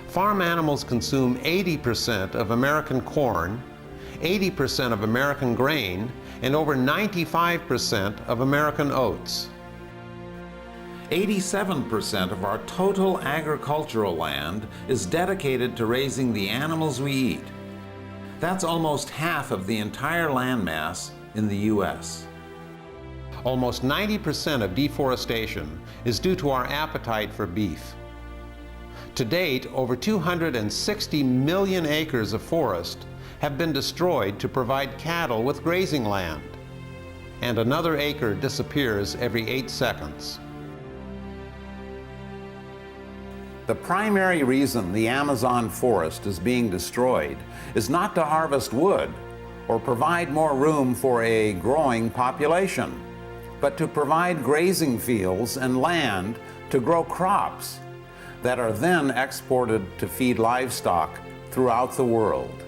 [SPEAKER 1] Farm animals consume 80% of American corn, 80% of American grain, and over 95% of American oats.
[SPEAKER 2] 87% of our total agricultural land is dedicated to raising the animals we eat. That's almost half of the entire landmass in the U.S.
[SPEAKER 1] Almost 90% of deforestation is due to our appetite for beef. To date, over 260 million acres of forest have been destroyed to provide cattle with grazing land, and another acre disappears every 8 seconds.
[SPEAKER 2] The primary reason the Amazon forest is being destroyed is not to harvest wood or provide more room for a growing population, but to provide grazing fields and land to grow crops that are then exported to feed livestock throughout the world.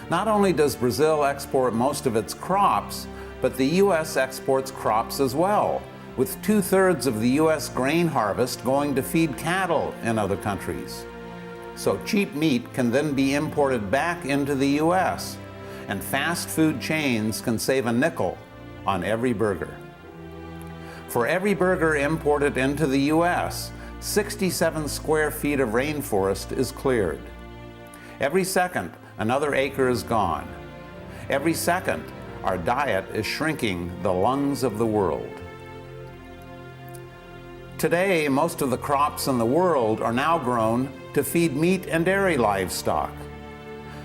[SPEAKER 2] Not only does Brazil export most of its crops, but the U.S. exports crops as well, with 2/3 of the U.S. grain harvest going to feed cattle in other countries. So cheap meat can then be imported back into the U.S., and fast food chains can save a nickel on every burger. For every burger imported into the U.S., 67 square feet of rainforest is cleared. Every second, another acre is gone. Every second, our diet is shrinking the lungs of the world. Today, most of the crops in the world are now grown to feed meat and dairy livestock.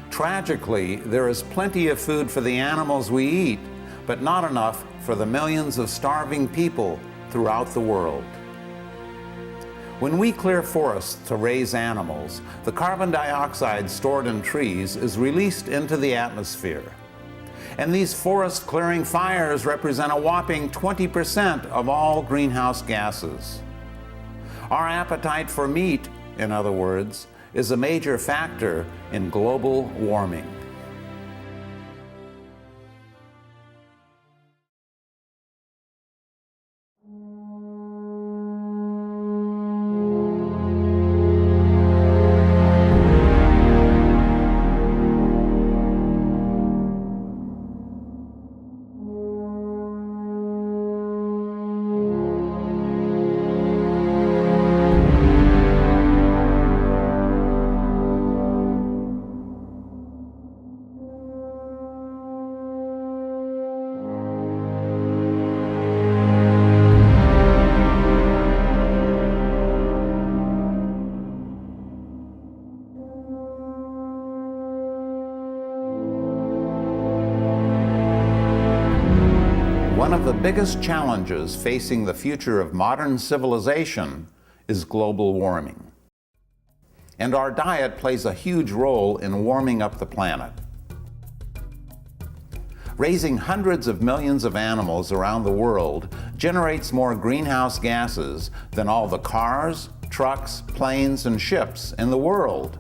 [SPEAKER 2] Tragically, there is plenty of food for the animals we eat, but not enough for the millions of starving people throughout the world. When we clear forests to raise animals, the carbon dioxide stored in trees is released into the atmosphere. And these forest clearing fires represent a whopping 20% of all greenhouse gases. Our appetite for meat, in other words, is a major factor in global warming. One of the biggest challenges facing the future of modern civilization is global warming. And our diet plays a huge role in warming up the planet. Raising hundreds of millions of animals around the world generates more greenhouse gases than all the cars, trucks, planes, and ships in the world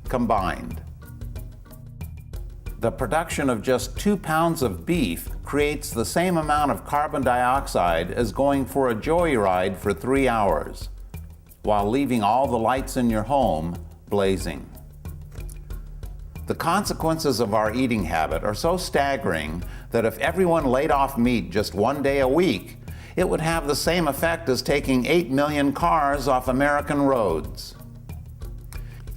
[SPEAKER 2] combined. The production of just 2 pounds of beef creates the same amount of carbon dioxide as going for a joyride for 3 hours, while leaving all the lights in your home blazing. The consequences of our eating habit are so staggering that if everyone laid off meat just 1 day a week, it would have the same effect as taking 8 million cars off American roads.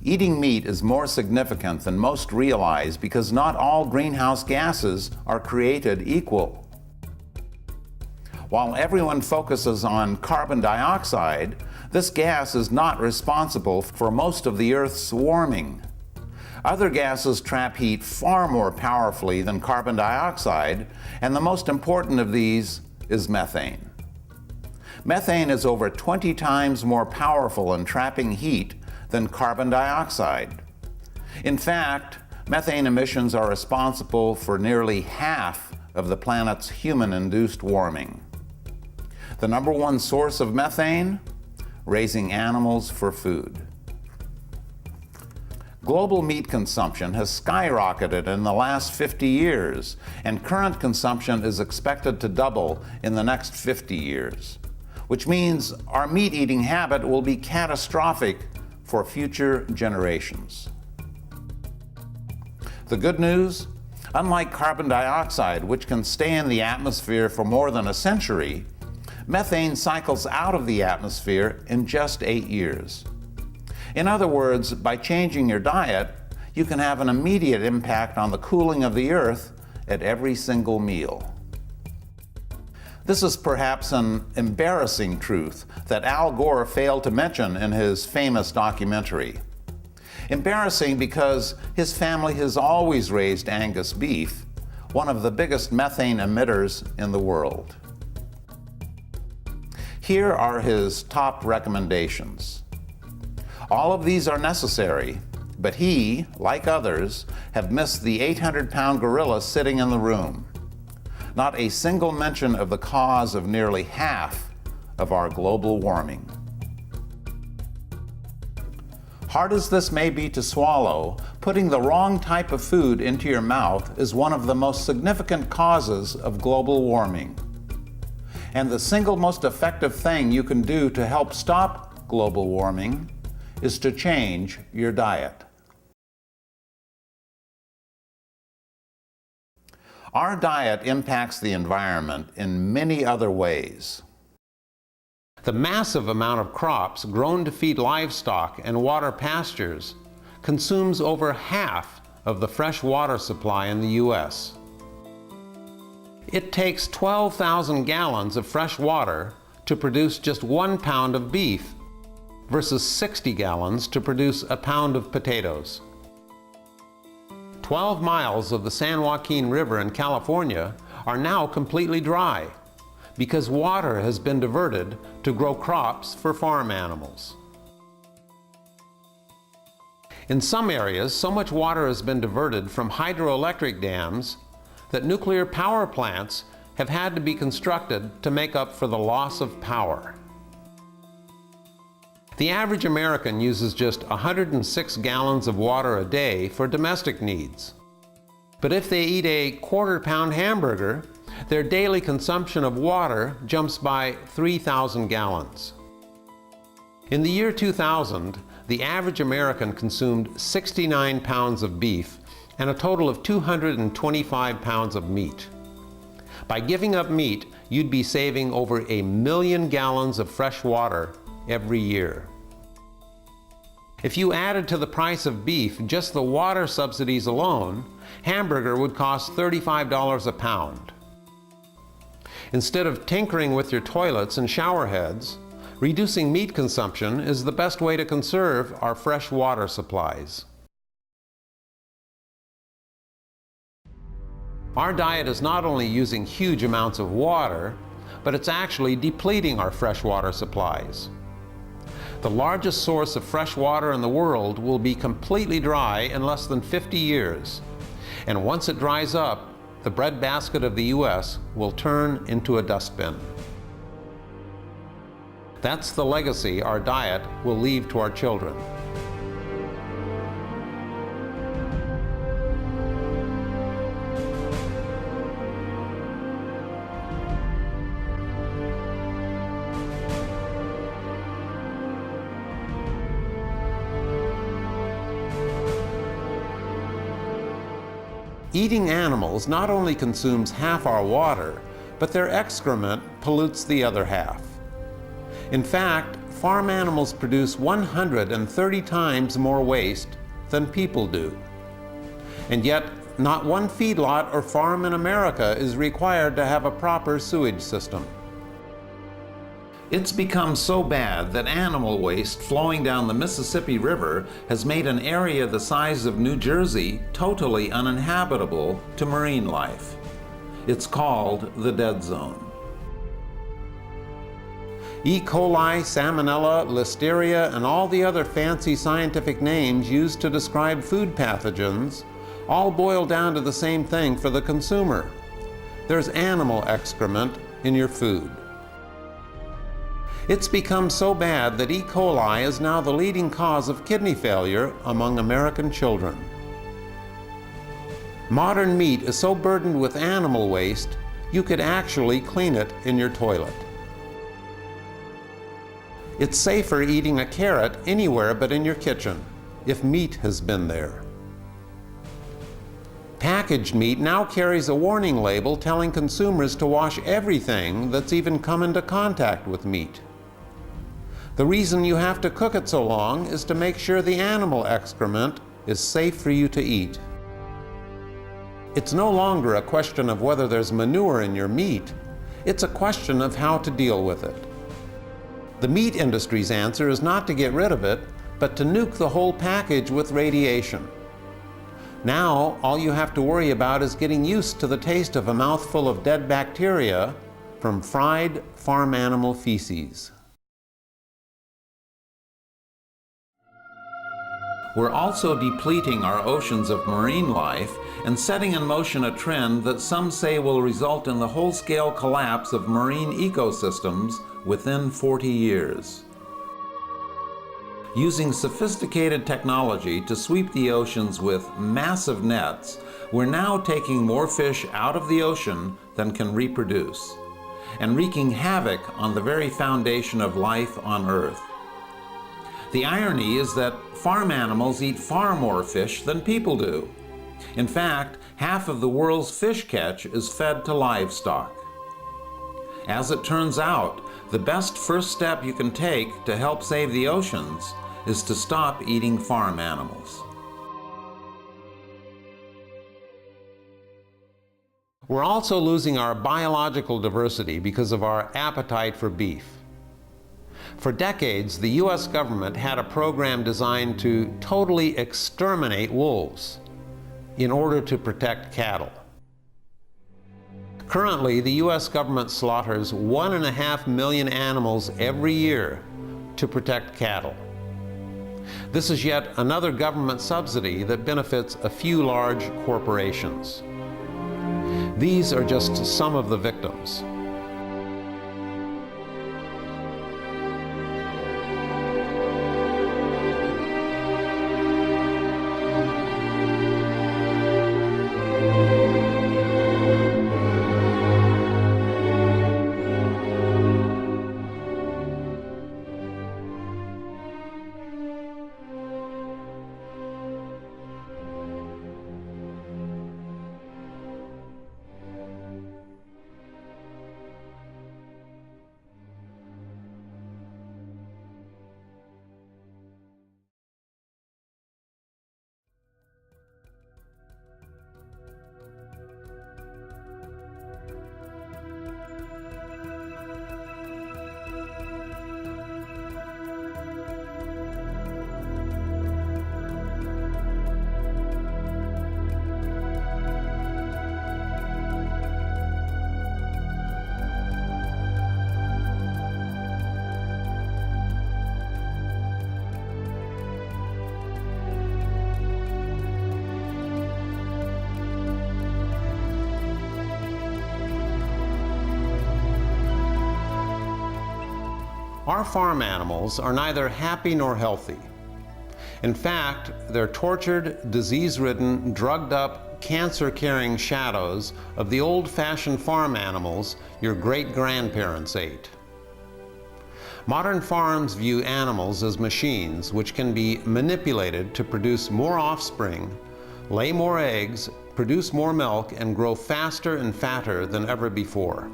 [SPEAKER 2] Eating meat is more significant than most realize because not all greenhouse gases are created equal. While everyone focuses on carbon dioxide, this gas is not responsible for most of the Earth's warming. Other gases trap heat far more powerfully than carbon dioxide, and the most important of these is methane. Methane is over 20 times more powerful in trapping heat than carbon dioxide. In fact, methane emissions are responsible for nearly half of the planet's human-induced warming. The number one source of methane? Raising animals for food. Global meat consumption has skyrocketed in the last 50 years, and current consumption is expected to double in the next 50 years, which means our meat-eating habit will be catastrophic for future generations. The good news? Unlike carbon dioxide, which can stay in the atmosphere for more than a century, methane cycles out of the atmosphere in just 8 years. In other words, by changing your diet, you can have an immediate impact on the cooling of the Earth at every single meal. This is perhaps an embarrassing truth that Al Gore failed to mention in his famous documentary. Embarrassing because his family has always raised Angus beef, one of the biggest methane emitters in the world. Here are his top recommendations. All of these are necessary, but he, like others, have missed the 800-pound gorilla sitting in the room. Not a single mention of the cause of nearly half of our global warming. Hard as this may be to swallow, putting the wrong type of food into your mouth is one of the most significant causes of global warming. And the single most effective thing you can do to help stop global warming is to change your diet. Our diet impacts the environment in many other ways.
[SPEAKER 1] The massive amount of crops grown to feed livestock and water pastures consumes over half of the fresh water supply in the U.S. It takes 12,000 gallons of fresh water to produce just 1 pound of beef versus 60 gallons to produce a pound of potatoes. 12 miles of the San Joaquin River in California are now completely dry because water has been diverted to grow crops for farm animals. In some areas, so much water has been diverted from hydroelectric dams that nuclear power plants have had to be constructed to make up for the loss of power. The average American uses just 106 gallons of water a day for domestic needs. But if they eat a quarter-pound hamburger, their daily consumption of water jumps by 3,000 gallons. In the year 2000, the average American consumed 69 pounds of beef and a total of 225 pounds of meat. By giving up meat, you'd be saving over 1 million gallons of fresh water every year. If you added to the price of beef just the water subsidies alone, hamburger would cost $35 a pound. Instead of tinkering with your toilets and shower heads, reducing meat consumption is the best way to conserve our fresh water supplies. Our diet is not only using huge amounts of water, but it's actually depleting our freshwater supplies. The largest source of fresh water in the world will be completely dry in less than 50 years. And once it dries up, the breadbasket of the U.S. will turn into a dustbin. That's the legacy our diet will leave to our children. Eating animals not only consumes half our water, but their excrement pollutes the other half. In fact, farm animals produce 130 times more waste than people do. And yet, not one feedlot or farm in America is required to have a proper sewage system. It's become so bad that animal waste flowing down the Mississippi River has made an area the size of New Jersey totally uninhabitable to marine life. It's called the dead zone. E. coli, salmonella, listeria, and all the other fancy scientific names used to describe food pathogens all boil down to the same thing for the consumer. There's animal excrement in your food. It's become so bad that E. coli is now the leading cause of kidney failure among American children. Modern meat is so burdened with animal waste, you could actually clean it in your toilet. It's safer eating a carrot anywhere but in your kitchen, if meat has been there. Packaged meat now carries a warning label telling consumers to wash everything that's even come into contact with meat. The reason you have to cook it so long is to make sure the animal excrement is safe for you to eat. It's no longer a question of whether there's manure in your meat, it's a question of how to deal with it. The meat industry's answer is not to get rid of it, but to nuke the whole package with radiation. Now, all you have to worry about is getting used to the taste of a mouthful of dead bacteria from fried farm animal feces. We're also depleting our oceans of marine life and setting in motion a trend that some say will result in the whole-scale collapse of marine ecosystems within 40 years. Using sophisticated technology to sweep the oceans with massive nets, we're now taking more fish out of the ocean than can reproduce, and wreaking havoc on the very foundation of life on Earth. The irony is that farm animals eat far more fish than people do. In fact, half of the world's fish catch is fed to livestock. As it turns out, the best first step you can take to help save the oceans is to stop eating farm animals. We're also losing our biological diversity because of our appetite for beef. For decades, the U.S. government had a program designed to totally exterminate wolves in order to protect cattle. Currently, the U.S. government slaughters 1.5 million animals every year to protect cattle. This is yet another government subsidy that benefits a few large corporations. These are just some of the victims. Our farm animals are neither happy nor healthy. In fact, they're tortured, disease-ridden, drugged-up, cancer-carrying shadows of the old-fashioned farm animals your great-grandparents ate. Modern farms view animals as machines which can be manipulated to produce more offspring, lay more eggs, produce more milk, and grow faster and fatter than ever before.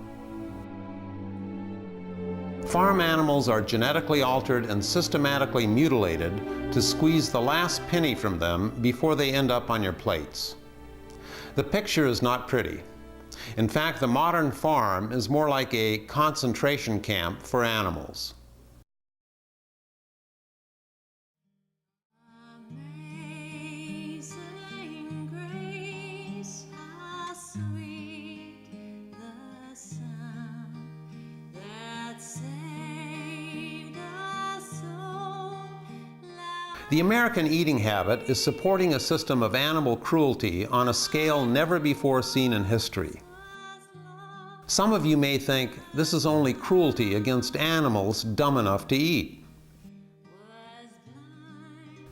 [SPEAKER 1] Farm animals are genetically altered and systematically mutilated to squeeze the last penny from them before they end up on your plates. The picture is not pretty. In fact, the modern farm is more like a concentration camp for animals. The American eating habit is supporting a system of animal cruelty on a scale never before seen in history. Some of you may think this is only cruelty against animals dumb enough to eat.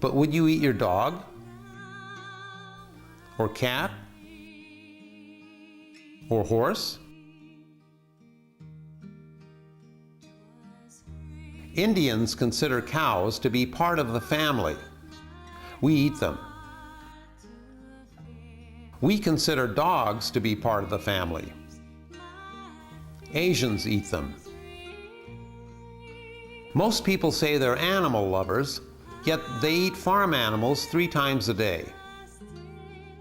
[SPEAKER 1] But would you eat your dog? Or cat? Or horse? Indians consider cows to be part of the family. We eat them. We consider dogs to be part of the family. Asians eat them. Most people say they're animal lovers, yet they eat farm animals 3 times a day.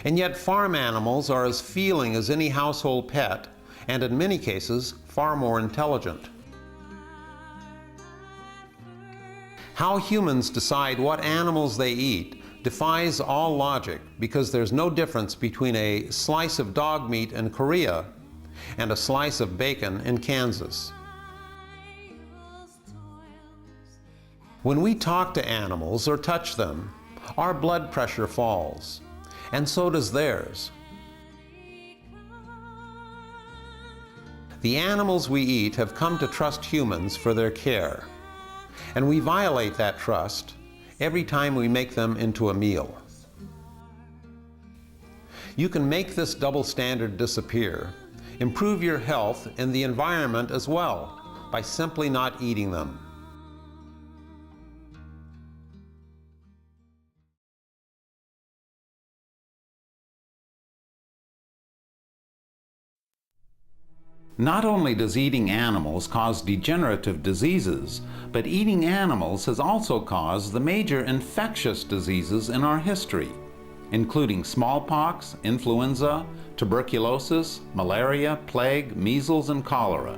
[SPEAKER 1] And yet farm animals are as feeling as any household pet, and in many cases, far more intelligent. How humans decide what animals they eat defies all logic, because there's no difference between a slice of dog meat in Korea and a slice of bacon in Kansas. When we talk to animals or touch them, our blood pressure falls, and so does theirs. The animals we eat have come to trust humans for their care, and we violate that trust every time we make them into a meal. You can make this double standard disappear, improve your health and the environment as well, by simply not eating them.
[SPEAKER 2] Not only does eating animals cause degenerative diseases, but eating animals has also caused the major infectious diseases in our history, including smallpox, influenza, tuberculosis, malaria, plague, measles, and cholera.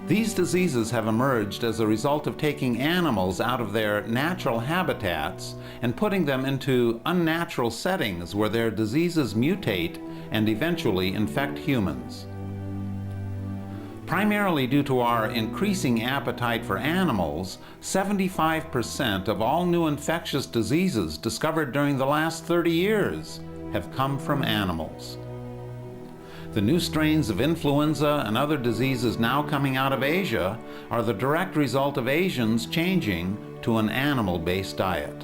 [SPEAKER 2] These diseases have emerged as a result of taking animals out of their natural habitats and putting them into unnatural settings where their diseases mutate and eventually infect humans. Primarily due to our increasing appetite for animals, 75% of all new infectious diseases discovered during the last 30 years have come from animals. The new strains of influenza and other diseases now coming out of Asia are the direct result of Asians changing to an animal-based diet.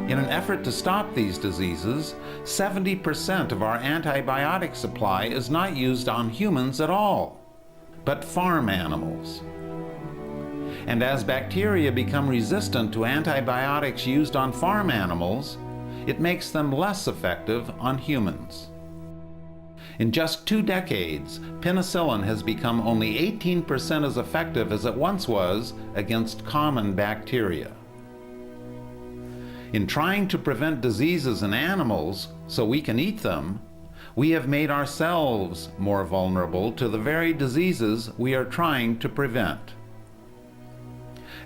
[SPEAKER 2] In an effort to stop these diseases, 70% of our antibiotic supply is not used on humans at all, but farm animals. And as bacteria become resistant to antibiotics used on farm animals, it makes them less effective on humans. In just 2 decades, penicillin has become only 18% as effective as it once was against common bacteria. In trying to prevent diseases in animals so we can eat them, we have made ourselves more vulnerable to the very diseases we are trying to prevent.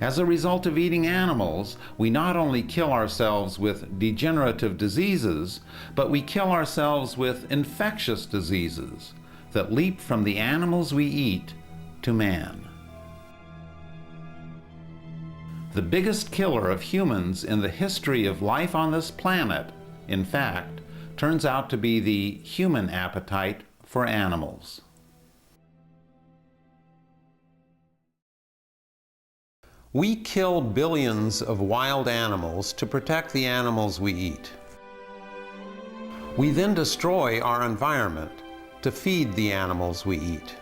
[SPEAKER 2] As a result of eating animals, we not only kill ourselves with degenerative diseases, but we kill ourselves with infectious diseases that leap from the animals we eat to man. The biggest killer of humans in the history of life on this planet, in fact, turns out to be the human appetite for animals.
[SPEAKER 1] We kill billions of wild animals to protect the animals we eat. We then destroy our environment to feed the animals we eat.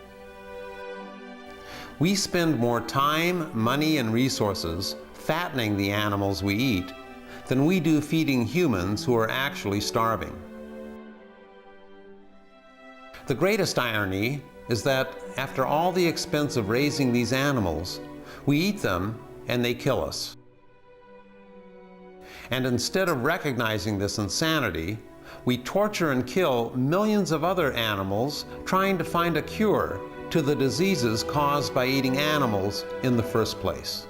[SPEAKER 1] We spend more time, money, and resources fattening the animals we eat than we do feeding humans who are actually starving. The greatest irony is that after all the expense of raising these animals, we eat them and they kill us. And instead of recognizing this insanity, we torture and kill millions of other animals trying to find a cure to the diseases caused by eating animals in the first place.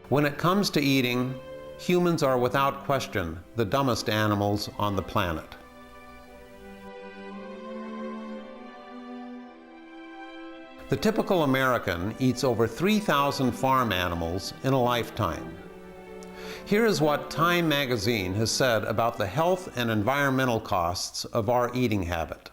[SPEAKER 1] When it comes to eating, humans are without question the dumbest animals on the planet. The typical American eats over 3,000 farm animals in a lifetime. Here is what Time magazine has said about the health and environmental costs of our eating habit.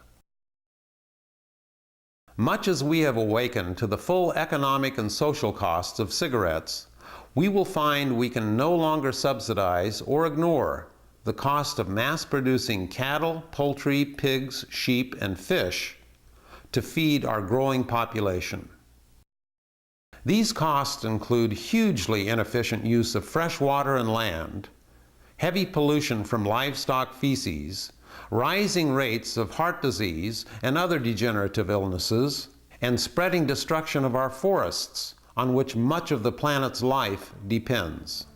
[SPEAKER 1] Much as we have awakened to the full economic and social costs of cigarettes, we will find we can no longer subsidize or ignore the cost of mass-producing cattle, poultry, pigs, sheep, and fish to feed our growing population. These costs include hugely inefficient use of fresh water and land, heavy pollution from livestock feces, rising rates of heart disease and other degenerative illnesses, and spreading destruction of our forests, on which much of the planet's life depends.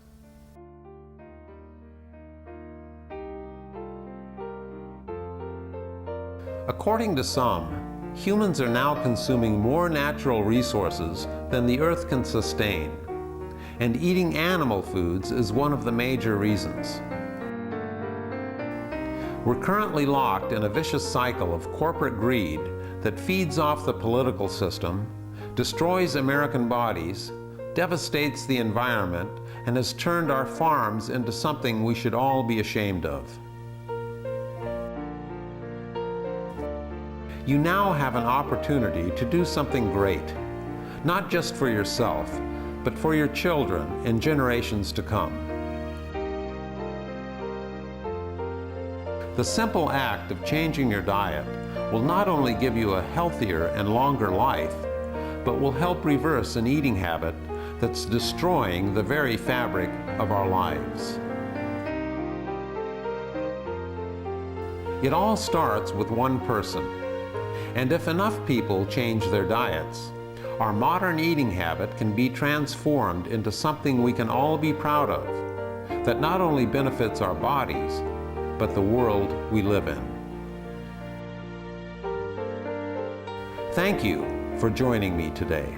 [SPEAKER 1] According to some, humans are now consuming more natural resources than the earth can sustain, and eating animal foods is one of the major reasons. We're currently locked in a vicious cycle of corporate greed that feeds off the political system, destroys American bodies, devastates the environment, and has turned our farms into something we should all be ashamed of. You now have an opportunity to do something great, not just for yourself, but for your children and generations to come. The simple act of changing your diet will not only give you a healthier and longer life, but will help reverse an eating habit that's destroying the very fabric of our lives. It all starts with one person. And if enough people change their diets, our modern eating habit can be transformed into something we can all be proud of, that not only benefits our bodies, but the world we live in. Thank you for joining me today.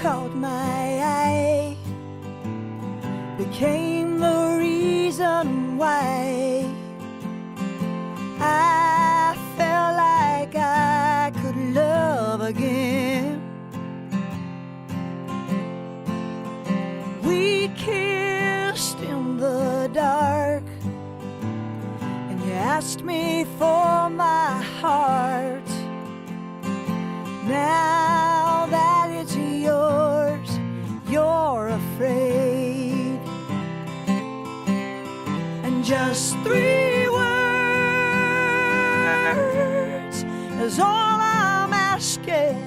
[SPEAKER 12] caught my eye, became the reason why I felt like I could love again. We kissed in the dark, and you asked me for my heart. Now that it's yours, you're afraid. And just 3 words is all I'm asking.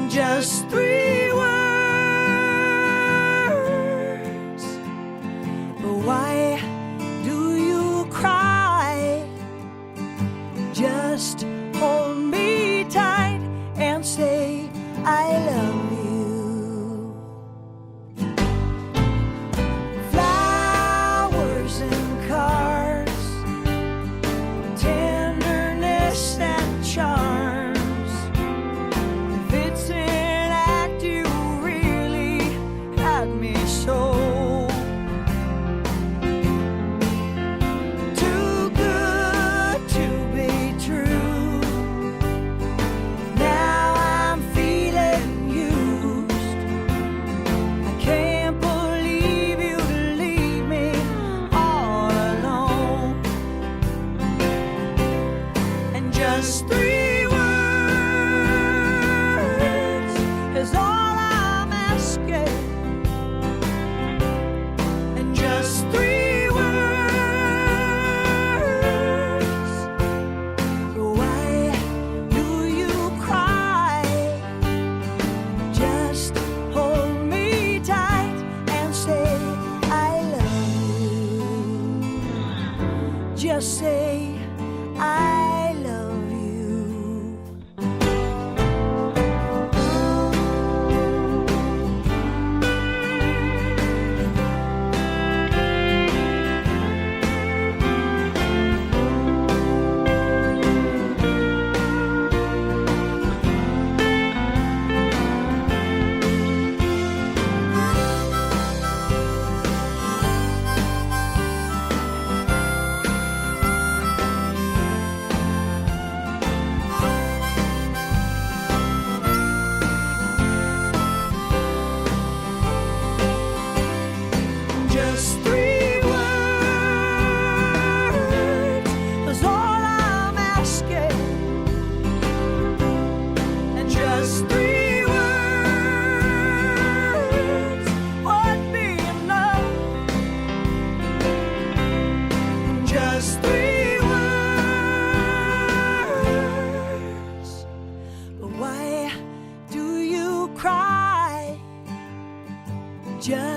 [SPEAKER 12] Just 3 words. But why do you cry? Just hold me tight and say I love you. Flowers and cards, tenderness and charms. If it's an act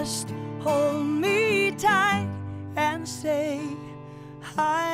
[SPEAKER 12] just hold me tight and say I